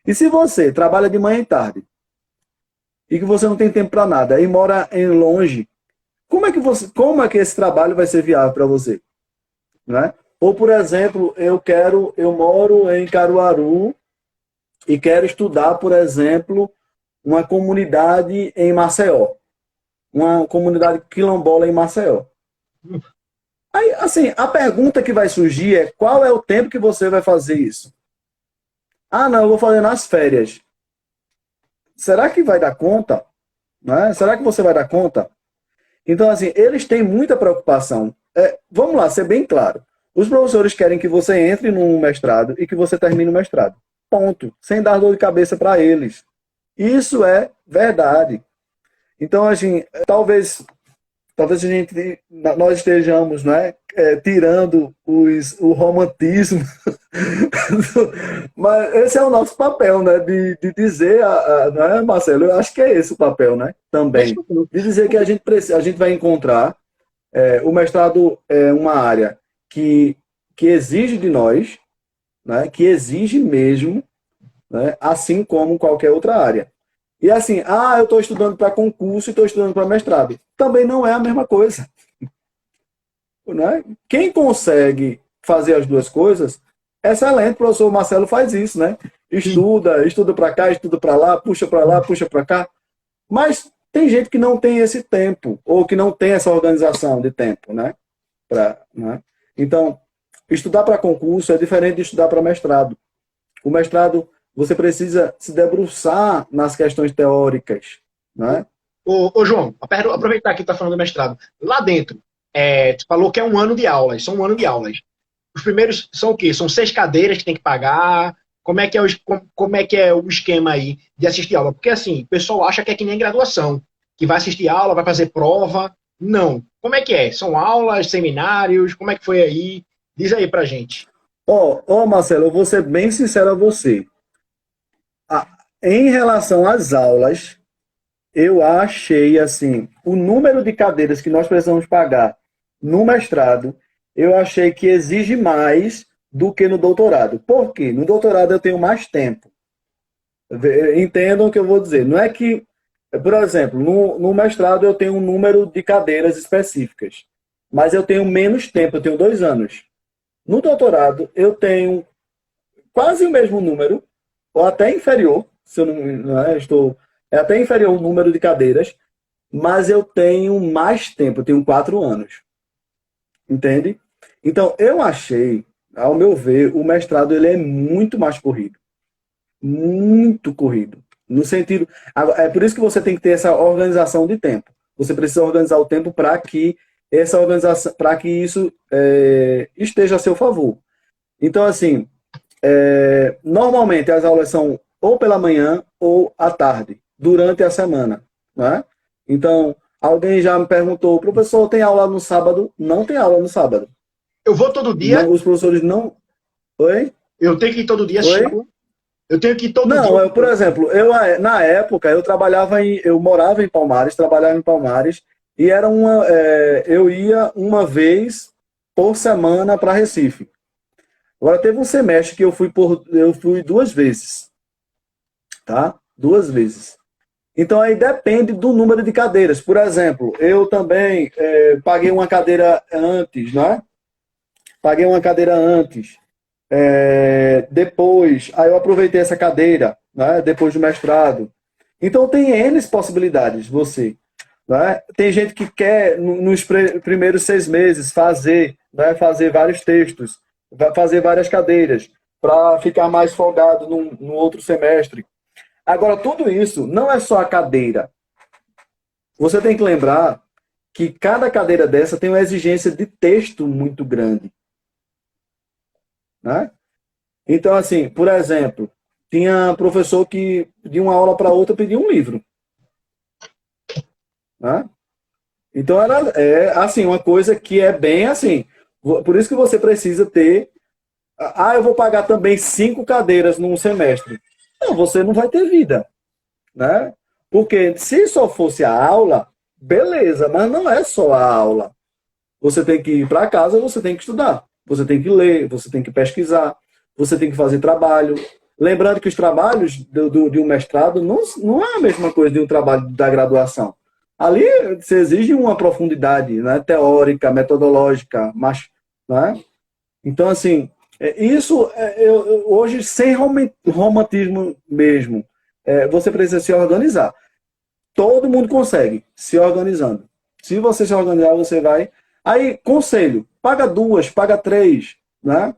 E se você trabalha de manhã e tarde, e que você não tem tempo para nada, e mora em longe, como é que esse trabalho vai ser viável para você? Né? Ou, por exemplo, eu moro em Caruaru e quero estudar, por exemplo, uma comunidade em Maceió. Uma comunidade quilombola em Maceió. Aí, assim, a pergunta que vai surgir é: qual é o tempo que você vai fazer isso? Ah, não, eu vou fazer nas férias. Será que vai dar conta? Né? Será que você vai dar conta? Então, assim, eles têm muita preocupação. Vamos lá, ser bem claro. Os professores querem que você entre no mestrado e que você termine o mestrado. Ponto. Sem dar dor de cabeça para eles. Isso é verdade. Então, assim, talvez nós estejamos, né, tirando o romantismo, mas esse é o nosso papel, né, de dizer, né, Marcelo, eu acho que é esse o papel, né, também, de dizer que a gente vai encontrar, o mestrado é uma área que exige de nós, né, que exige mesmo, né, assim como qualquer outra área. E assim, eu estou estudando para concurso e estou estudando para mestrado. Também não é a mesma coisa. Né? Quem consegue fazer as duas coisas, excelente, o professor Marcelo faz isso, né? Estuda para cá, estuda para lá, puxa para cá. Mas tem gente que não tem esse tempo, ou que não tem essa organização de tempo, né? Né? Então, estudar para concurso é diferente de estudar para mestrado. O mestrado, você precisa se debruçar nas questões teóricas, né? Ô João, aproveitar que está falando do mestrado. Lá dentro, tu falou que é 1 ano de aulas, são 1 ano de aulas. Os primeiros são o quê? São 6 cadeiras que tem que pagar? Como é que é o esquema aí de assistir aula? Porque assim, o pessoal acha que é que nem graduação, que vai assistir aula, vai fazer prova. Não. Como é que é? São aulas, seminários? Como é que foi aí? Diz aí pra gente. Marcelo, eu vou ser bem sincero a você. Em relação às aulas, eu achei, assim, o número de cadeiras que nós precisamos pagar no mestrado, eu achei que exige mais do que no doutorado. Por quê? No doutorado eu tenho mais tempo. Entendam o que eu vou dizer. Não é que, por exemplo, no mestrado eu tenho um número de cadeiras específicas, mas eu tenho menos tempo, eu tenho 2 anos. No doutorado eu tenho quase o mesmo número, ou até inferior, se eu não estou... É até inferior o número de cadeiras, mas eu tenho mais tempo, eu tenho 4 anos. Entende? Então, eu achei, ao meu ver, o mestrado ele é muito mais corrido. Muito corrido. No sentido... É por isso que você tem que ter essa organização de tempo. Você precisa organizar o tempo para que isso esteja a seu favor. Então, assim, normalmente as aulas são ou pela manhã ou à tarde, durante a semana. Né? Então, alguém já me perguntou: professor, tem aula no sábado? Não tem aula no sábado. Eu vou todo dia? Não, os professores não... Oi? Eu tenho que ir todo dia assistir aula? Eu tenho que ir todo dia? Não, por exemplo, na época, eu morava em Palmares, trabalhava em Palmares, e eu ia uma vez por semana para Recife. Agora, teve um semestre que eu fui 2 vezes. tá? 2 vezes. Então, aí depende do número de cadeiras. Por exemplo, eu também paguei uma cadeira antes, né? Paguei uma cadeira antes. Depois, aí eu aproveitei essa cadeira, né? Depois do mestrado. Então, tem N possibilidades, você. Né? Tem gente que quer, nos primeiros 6 meses, fazer, né? Fazer vários textos, fazer várias cadeiras, para ficar mais folgado no outro semestre. Agora, tudo isso não é só a cadeira. Você tem que lembrar que cada cadeira dessa tem uma exigência de texto muito grande. Né? Então, assim, por exemplo, tinha professor que, de uma aula para outra, pedia um livro. Né? Então, assim, uma coisa que é bem assim. Por isso que você precisa ter... eu vou pagar também 5 cadeiras num semestre. Não, você não vai ter vida. Né? Porque se só fosse a aula, beleza, mas não é só a aula. Você tem que ir para casa, você tem que estudar, você tem que ler, você tem que pesquisar, você tem que fazer trabalho. Lembrando que os trabalhos de um mestrado não é a mesma coisa de um trabalho da graduação. Ali se exige uma profundidade, né, teórica, metodológica, mas, né? Então, assim, isso hoje, sem romantismo mesmo, você precisa se organizar. Todo mundo consegue, se organizando. Se você se organizar, você vai... Aí, conselho, paga 2, paga 3, né?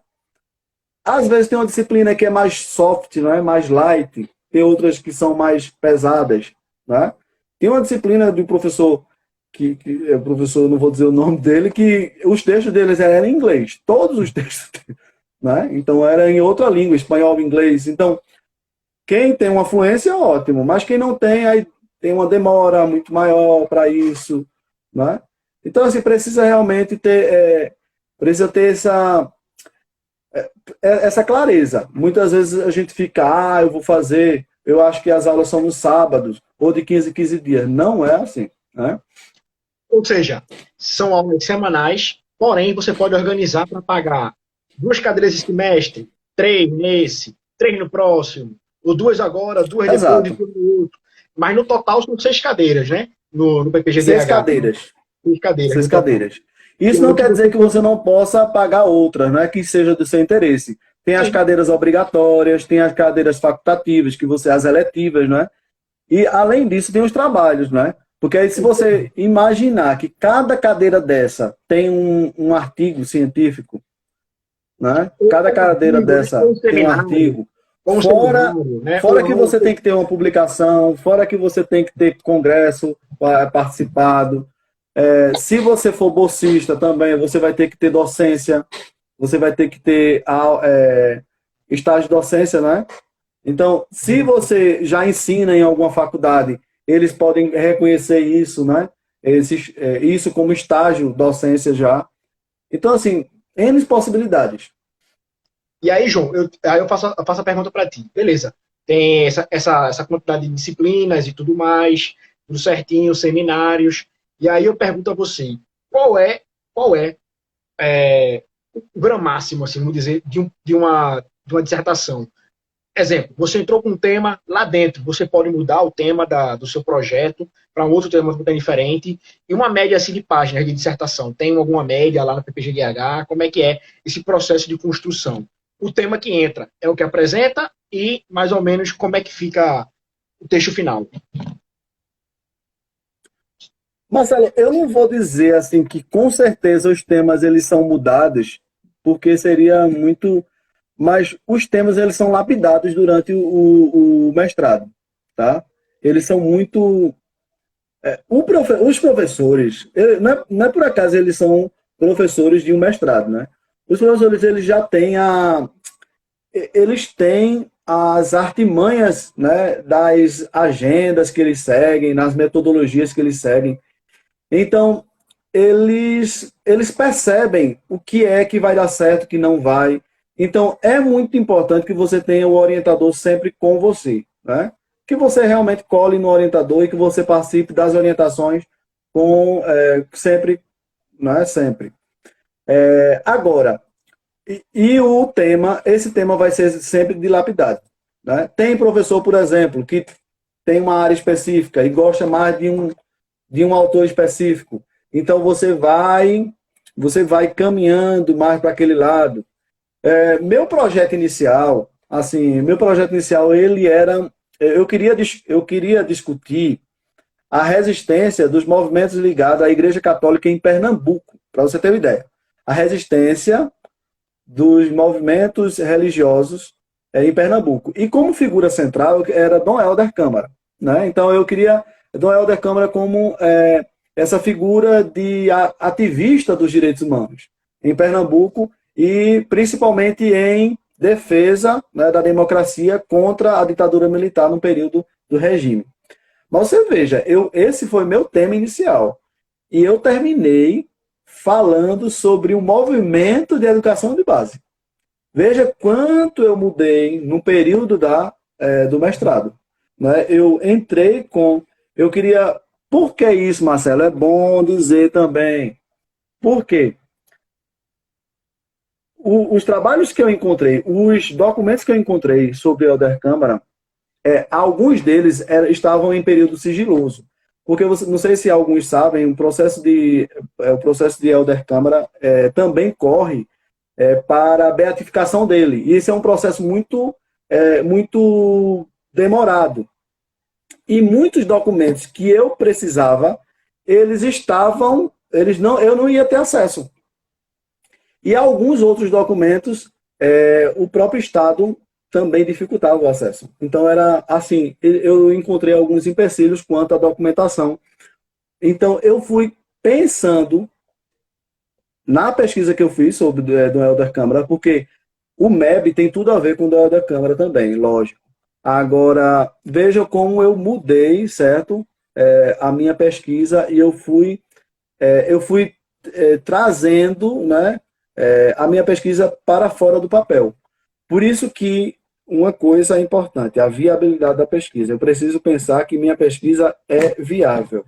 Às vezes tem uma disciplina que é mais soft, né? Mais light, tem outras que são mais pesadas, né? Tem uma disciplina do professor, que é o professor, não vou dizer o nome dele, que os textos deles eram em inglês, todos os textos, né? Então era em outra língua, espanhol, inglês. Então, quem tem uma fluência, ótimo, mas quem não tem, aí tem uma demora muito maior para isso, né? Então, assim, precisa realmente ter, essa clareza. Muitas vezes a gente fica, eu acho que as aulas são nos sábados, ou de 15 em 15 dias. Não é assim, né? Ou seja, são aulas semanais, porém você pode organizar para pagar 2 cadeiras esse semestre, 3 nesse, 3 no próximo, ou 2 agora, 2 depois, Exato. depois no outro. Mas no total são 6 cadeiras, né? No PPGDH. 6 cadeiras. 6 cadeiras. 6 cadeiras. Isso não quer dizer que você não possa pagar outras, não é que seja do seu interesse. Tem as cadeiras obrigatórias, tem as cadeiras facultativas, as eletivas, né? E, além disso, tem os trabalhos, né? Porque aí, se você imaginar que cada cadeira dessa tem um artigo científico, né? Cada cadeira dessa tem um artigo, fora que você tem que ter uma publicação, fora que você tem que ter congresso participado. Se você for bolsista também, você vai ter que ter docência, você vai ter que ter estágio de docência, né? Então, se você já ensina em alguma faculdade, eles podem reconhecer isso, né? Isso como estágio, docência já. Então, assim, N possibilidades. E aí, João, eu faço a pergunta para ti. Beleza, tem essa quantidade de disciplinas e tudo mais, tudo certinho, seminários. E aí eu pergunto a você, qual é o grau máximo, assim, vamos dizer, de uma dissertação? Exemplo, você entrou com um tema lá dentro, você pode mudar o tema do seu projeto para um outro tema diferente, e uma média assim de páginas de dissertação. Tem alguma média lá no PPGDH? Como é que é esse processo de construção? O tema que entra é o que apresenta e, mais ou menos, como é que fica o texto final. Marcelo, eu não vou dizer assim que com certeza os temas eles são mudados, porque seria muito... Mas os temas eles são lapidados durante o mestrado, tá? Eles são muito... Os professores, não é por acaso eles são professores de um mestrado, né? Os professores eles já têm eles têm as artimanhas, né, das agendas que eles seguem, nas metodologias que eles seguem. Então, eles percebem o que é que vai dar certo, o que não vai. Então, é muito importante que você tenha o orientador sempre com você, né? Que você realmente cole no orientador e que você participe das orientações sempre, né? Sempre. Agora, esse tema vai ser sempre dilapidado. né? Tem professor, por exemplo, que tem uma área específica e gosta mais de um autor específico. Então você vai caminhando mais para aquele lado. Meu projeto inicial, assim, ele era, eu queria discutir a resistência dos movimentos ligados à Igreja Católica em Pernambuco, para você ter uma ideia. A resistência dos movimentos religiosos em Pernambuco. E como figura central era Dom Helder Câmara, né? Então eu queria Dom Helder Câmara como essa figura de ativista dos direitos humanos em Pernambuco e principalmente em defesa, né, da democracia contra a ditadura militar no período do regime. Mas você veja, esse foi meu tema inicial. E eu terminei falando sobre o movimento de educação de base. Veja quanto eu mudei no período do mestrado. Né? Eu entrei com... Eu queria... Por que isso, Marcelo? É bom dizer também. Por quê? Os trabalhos que eu encontrei, os documentos que eu encontrei sobre Helder Câmara, alguns deles estavam em período sigiloso. Porque não sei se alguns sabem, o processo de Helder Câmara também corre para a beatificação dele. E esse é um processo muito demorado. E muitos documentos que eu precisava, eu não ia ter acesso. E alguns outros documentos, o próprio Estado também dificultava o acesso. Então, era assim, eu encontrei alguns empecilhos quanto à documentação. Então, eu fui pensando na pesquisa que eu fiz sobre do Helder Câmara, porque o MEB tem tudo a ver com o do Helder Câmara também, lógico. Agora, veja como eu mudei, certo? A minha pesquisa e eu fui trazendo, né, a minha pesquisa para fora do papel. Por isso que uma coisa é importante, a viabilidade da pesquisa. Eu preciso pensar que minha pesquisa é viável.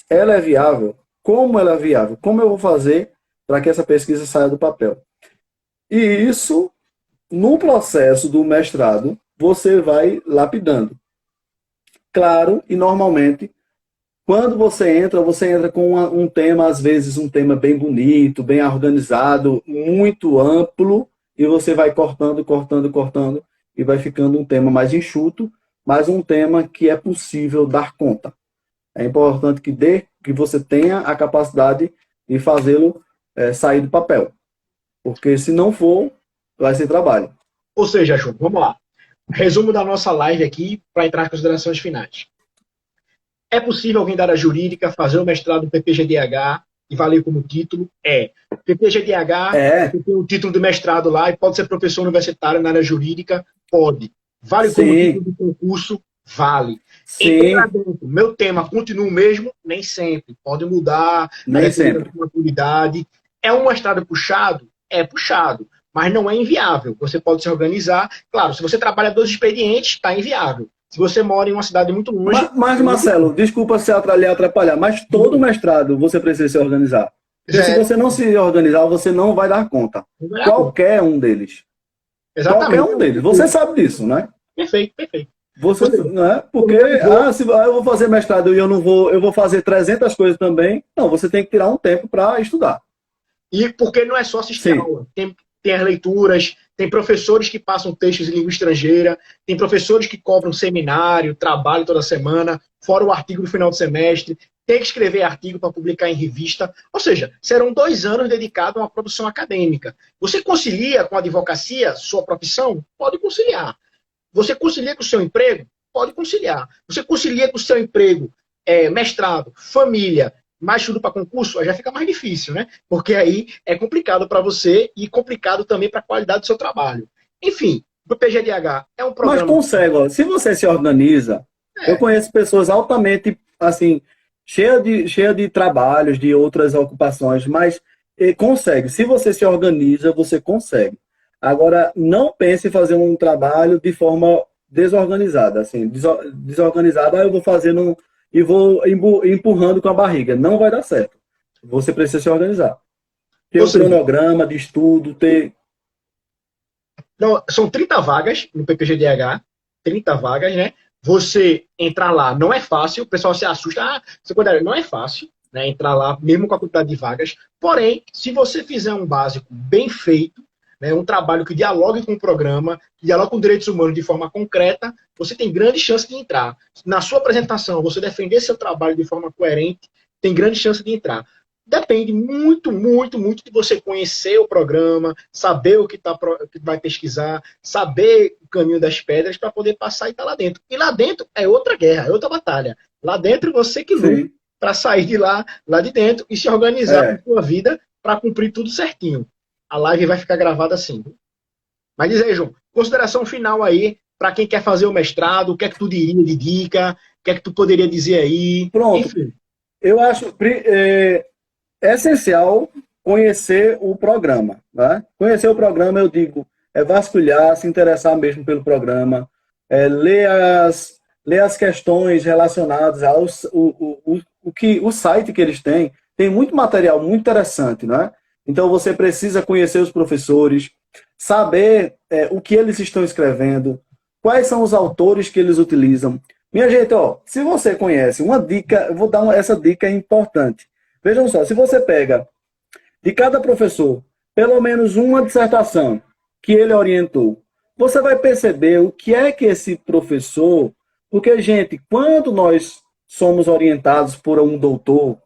Ela é viável? Como ela é viável? Como eu vou fazer para que essa pesquisa saia do papel? E isso, no processo do mestrado, você vai lapidando. Claro, e normalmente, quando você entra com um tema, às vezes um tema bem bonito, bem organizado, muito amplo, e você vai cortando, e vai ficando um tema mais enxuto, mas um tema que é possível dar conta. É importante que você tenha a capacidade de fazê-lo sair do papel. Porque se não for, vai ser trabalho. Ou seja, João, vamos lá. Resumo da nossa live aqui para entrar nas considerações finais. É possível alguém da área jurídica fazer o mestrado no PPGDH e valer como título? PPGDH tem o título de mestrado lá e pode ser professor universitário na área jurídica? Pode. Vale como título de concurso? Vale. Sim. Meu tema continua o mesmo? Nem sempre. Pode mudar. Nem sempre. Maturidade. É um mestrado puxado? É puxado. Mas não é inviável. Você pode se organizar. Claro, se você trabalha 2 expedientes, está inviável. Se você mora em uma cidade muito longe... Mas Marcelo, desculpa se atrapalhar, mas todo mestrado você precisa se organizar. Porque se você não se organizar, você não vai dar conta. Qualquer um deles. Exatamente. Qualquer um deles. Você sabe disso, né? Perfeito. Você, não é? Porque eu vou fazer mestrado e eu vou fazer 300 coisas também. Não, você tem que tirar um tempo para estudar. E porque não é só assistir aula. Tem as leituras, tem professores que passam textos em língua estrangeira, tem professores que cobram seminário, trabalho toda semana, fora o artigo do final do semestre, tem que escrever artigo para publicar em revista. Ou seja, serão 2 anos dedicados a uma produção acadêmica. Você concilia com a advocacia sua profissão? Pode conciliar. Você concilia com o seu emprego? Pode conciliar. Você concilia com o seu emprego, mestrado, família, mais tudo para concurso? Aí já fica mais difícil, né? Porque aí é complicado para você e complicado também para a qualidade do seu trabalho. Enfim, o PGDH é um programa... Mas consegue, ó, se você se organiza, eu conheço pessoas altamente, assim, cheia de trabalhos, de outras ocupações, mas consegue. Se você se organiza, você consegue. Agora, não pense em fazer um trabalho de forma desorganizada. Assim, desorganizada, eu vou fazendo e vou empurrando com a barriga. Não vai dar certo. Você precisa se organizar. Ter um cronograma de estudo, ter... Não, são 30 vagas no PPGDH, 30 vagas, né? Você entrar lá não é fácil, o pessoal se assusta, não é fácil, né? Entrar lá, mesmo com a quantidade de vagas. Porém, se você fizer um básico bem feito, né, um trabalho que dialogue com o programa, que dialogue com direitos humanos de forma concreta, você tem grande chance de entrar. Na sua apresentação, você defender seu trabalho de forma coerente, tem grande chance de entrar. Depende muito, muito, muito de você conhecer o programa, saber o que vai pesquisar, saber o caminho das pedras para poder passar e estar lá dentro. E lá dentro é outra guerra, é outra batalha. Lá dentro você que luta para sair de lá de dentro e se organizar com a sua vida para cumprir tudo certinho. A live vai ficar gravada assim. Mas diz aí, João, consideração final aí para quem quer fazer o mestrado, o que é que tu diria de dica, o que é que tu poderia dizer aí? Pronto. Enfim. Eu acho é essencial conhecer o programa. Né? Conhecer o programa, eu digo, é vasculhar, se interessar mesmo pelo programa, ler as questões relacionadas ao o site que eles têm. Tem muito material muito interessante, né? Então você precisa conhecer os professores, saber o que eles estão escrevendo, quais são os autores que eles utilizam. Minha gente, ó, se você conhece, uma dica, eu vou dar essa dica importante. Vejam só, se você pega de cada professor pelo menos uma dissertação que ele orientou, você vai perceber o que é que esse professor... Porque, gente, quando nós somos orientados por um doutor,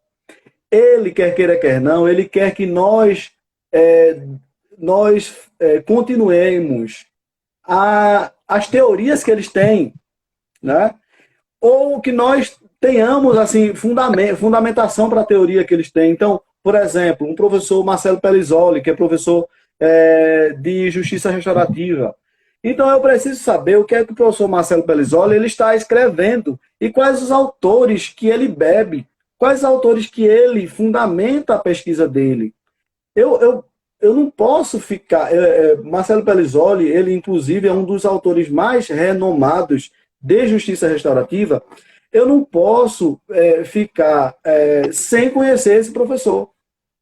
ele, quer queira, quer não, ele quer que nós continuemos as teorias que eles têm, né? Ou que nós tenhamos assim, fundamentação para a teoria que eles têm. Então, por exemplo, um professor Marcelo Pellizzoli, que é professor de Justiça Restaurativa. Então, eu preciso saber o que é que o professor Marcelo Pellizzoli ele está escrevendo e quais os autores que ele bebe, quais autores que ele fundamenta a pesquisa dele. Eu não posso ficar... Marcelo Pellizzoli, ele inclusive é um dos autores mais renomados de Justiça Restaurativa. Eu não posso ficar sem conhecer esse professor.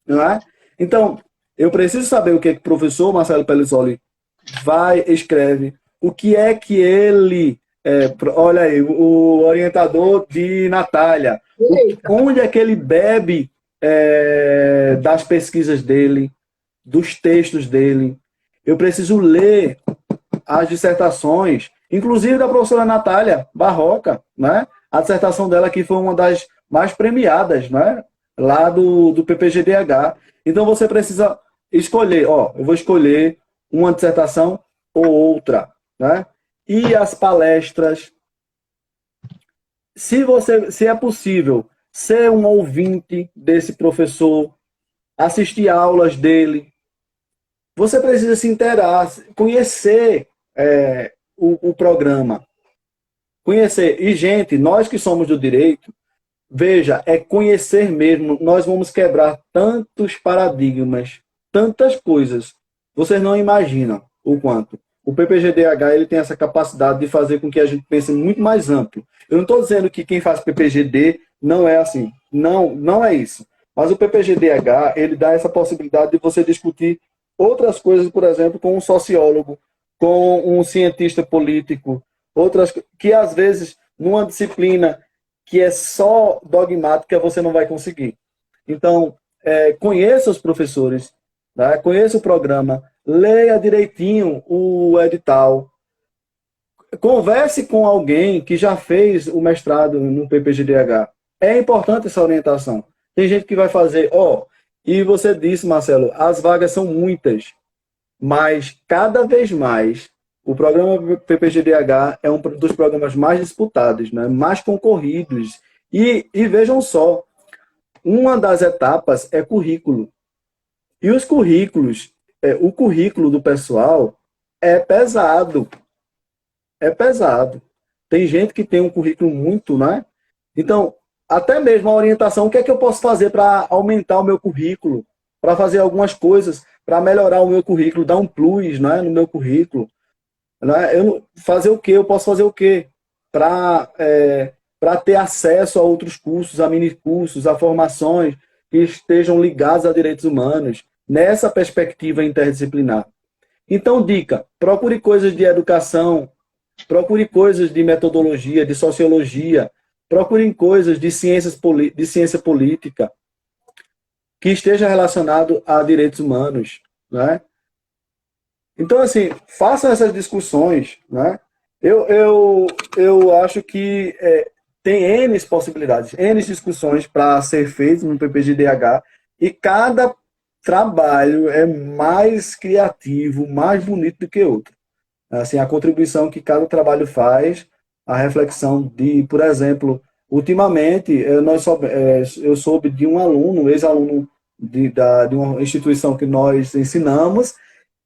Não é? Então, eu preciso saber o que é que o professor Marcelo Pellizzoli escreve, o que é que ele... olha aí, o orientador de Natália. Onde é que ele bebe das pesquisas dele, dos textos dele. Eu preciso ler as dissertações, inclusive da professora Natália Barroca, né? A dissertação dela que foi uma das mais premiadas, né? Lá do PPGDH. Então você precisa escolher, eu vou escolher uma dissertação ou outra, né? E as palestras, se é possível, ser um ouvinte desse professor, assistir aulas dele, você precisa se inteirar, conhecer o programa. Conhecer. E, gente, nós que somos do direito, veja, é conhecer mesmo. Nós vamos quebrar tantos paradigmas, tantas coisas. Vocês não imaginam o quanto. O PPGDH ele tem essa capacidade de fazer com que a gente pense muito mais amplo. Eu não estou dizendo que quem faz PPGD não é assim. Não, não é isso. Mas o PPGDH ele dá essa possibilidade de você discutir outras coisas, por exemplo, com um sociólogo, com um cientista político, outras que às vezes numa disciplina que é só dogmática você não vai conseguir. Então, conheça os professores, tá? Conheça o programa, leia direitinho o edital, converse com alguém que já fez o mestrado no PPGDH. É importante essa orientação. Tem gente que vai fazer, e você disse, Marcelo, as vagas são muitas, mas cada vez mais o programa PPGDH é um dos programas mais disputados, né? Mais concorridos. E vejam só, uma das etapas é currículo. E os currículos, o currículo do pessoal é pesado. É pesado. Tem gente que tem um currículo muito, né? Então, até mesmo a orientação, o que é que eu posso fazer para aumentar o meu currículo? Para fazer algumas coisas, para melhorar o meu currículo, dar um plus, né, no meu currículo. Fazer o quê? Eu posso fazer o quê? Para ter acesso a outros cursos, a minicursos, a formações que estejam ligadas a direitos humanos, nessa perspectiva interdisciplinar. Então, dica, procure coisas de educação, procure coisas de metodologia, de sociologia, procure coisas de de ciência política, que esteja relacionado a direitos humanos, né? Então, assim, façam essas discussões, né? Eu acho que tem N possibilidades, N discussões para ser feitas no PPG-DH, e cada trabalho é mais criativo, mais bonito do que outro. Assim, a contribuição que cada trabalho faz, a reflexão de, por exemplo, ultimamente, eu soube de um aluno, ex-aluno de uma instituição que nós ensinamos,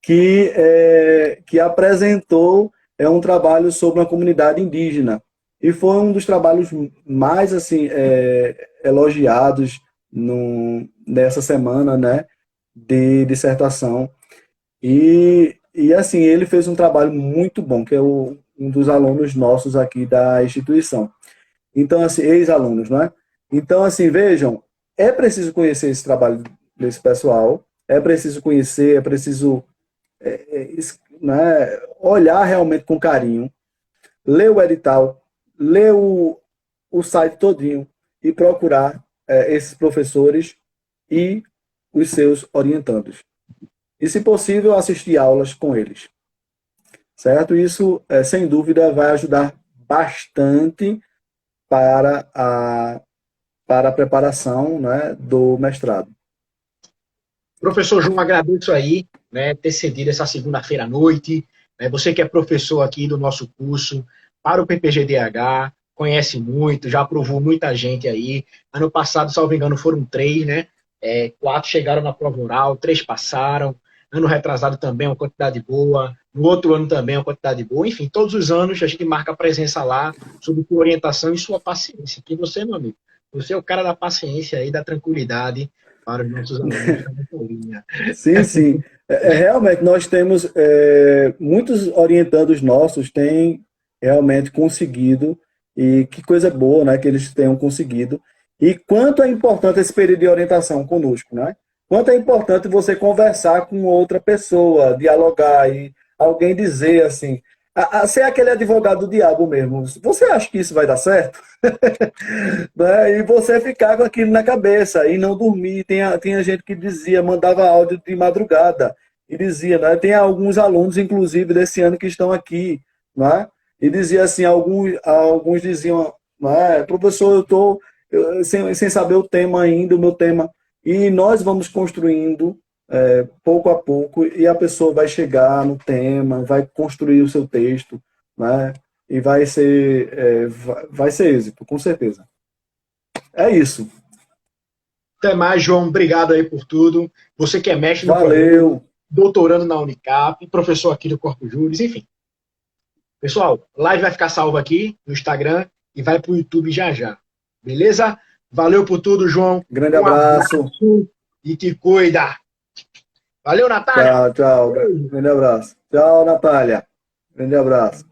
que apresentou um trabalho sobre uma comunidade indígena. E foi um dos trabalhos mais assim, elogiados nessa semana, né, de dissertação. E assim, ele fez um trabalho muito bom, que é um dos alunos nossos aqui da instituição. Então, assim, ex-alunos, né? Então, assim, vejam, é preciso conhecer esse trabalho desse pessoal, é preciso conhecer, é preciso né, olhar realmente com carinho, ler o edital, ler o site todinho e procurar esses professores e os seus orientandos. E, se possível, assistir aulas com eles. Certo? Isso, sem dúvida, vai ajudar bastante para a preparação, né, do mestrado. Professor João, agradeço aí, né, ter cedido essa segunda-feira à noite. Né, você que é professor aqui do nosso curso para o PPG-DH, conhece muito, já aprovou muita gente aí. Ano passado, salvo engano, foram 3, né? 4 chegaram na prova oral, 3 passaram. Ano retrasado também uma quantidade boa. No outro ano também uma quantidade boa. Enfim, todos os anos a gente marca a presença lá, sob sua orientação e sua paciência. Que você, meu amigo, você é o cara da paciência aí, da tranquilidade para os nossos alunos da mentoria. Sim, sim. Realmente, nós temos muitos orientandos nossos têm realmente conseguido, e que coisa boa, né, que eles tenham conseguido. E quanto é importante esse período de orientação conosco, né? Quanto é importante você conversar com outra pessoa, dialogar e alguém dizer assim, ser aquele advogado do diabo mesmo. Você acha que isso vai dar certo? Né? E você ficar com aquilo na cabeça e não dormir. Tinha gente que dizia, mandava áudio de madrugada e dizia, né? Tem alguns alunos, inclusive, desse ano que estão aqui, né? E dizia assim, alguns diziam, né? Professor, eu estou sem saber o tema ainda, o meu tema. E nós vamos construindo pouco a pouco, e a pessoa vai chegar no tema, vai construir o seu texto, né? E vai ser êxito, com certeza. É isso. Até mais, João. Obrigado aí por tudo. Você que é mestre no Valeu. doutorando na Unicap, professor aqui do Corpo Juris, enfim. Pessoal, a live vai ficar salva aqui no Instagram e vai para o YouTube já já. Beleza? Valeu por tudo, João. Grande abraço. E te cuida. Valeu, Natália. Tchau, tchau. Grande abraço. Tchau, Natália. Grande abraço.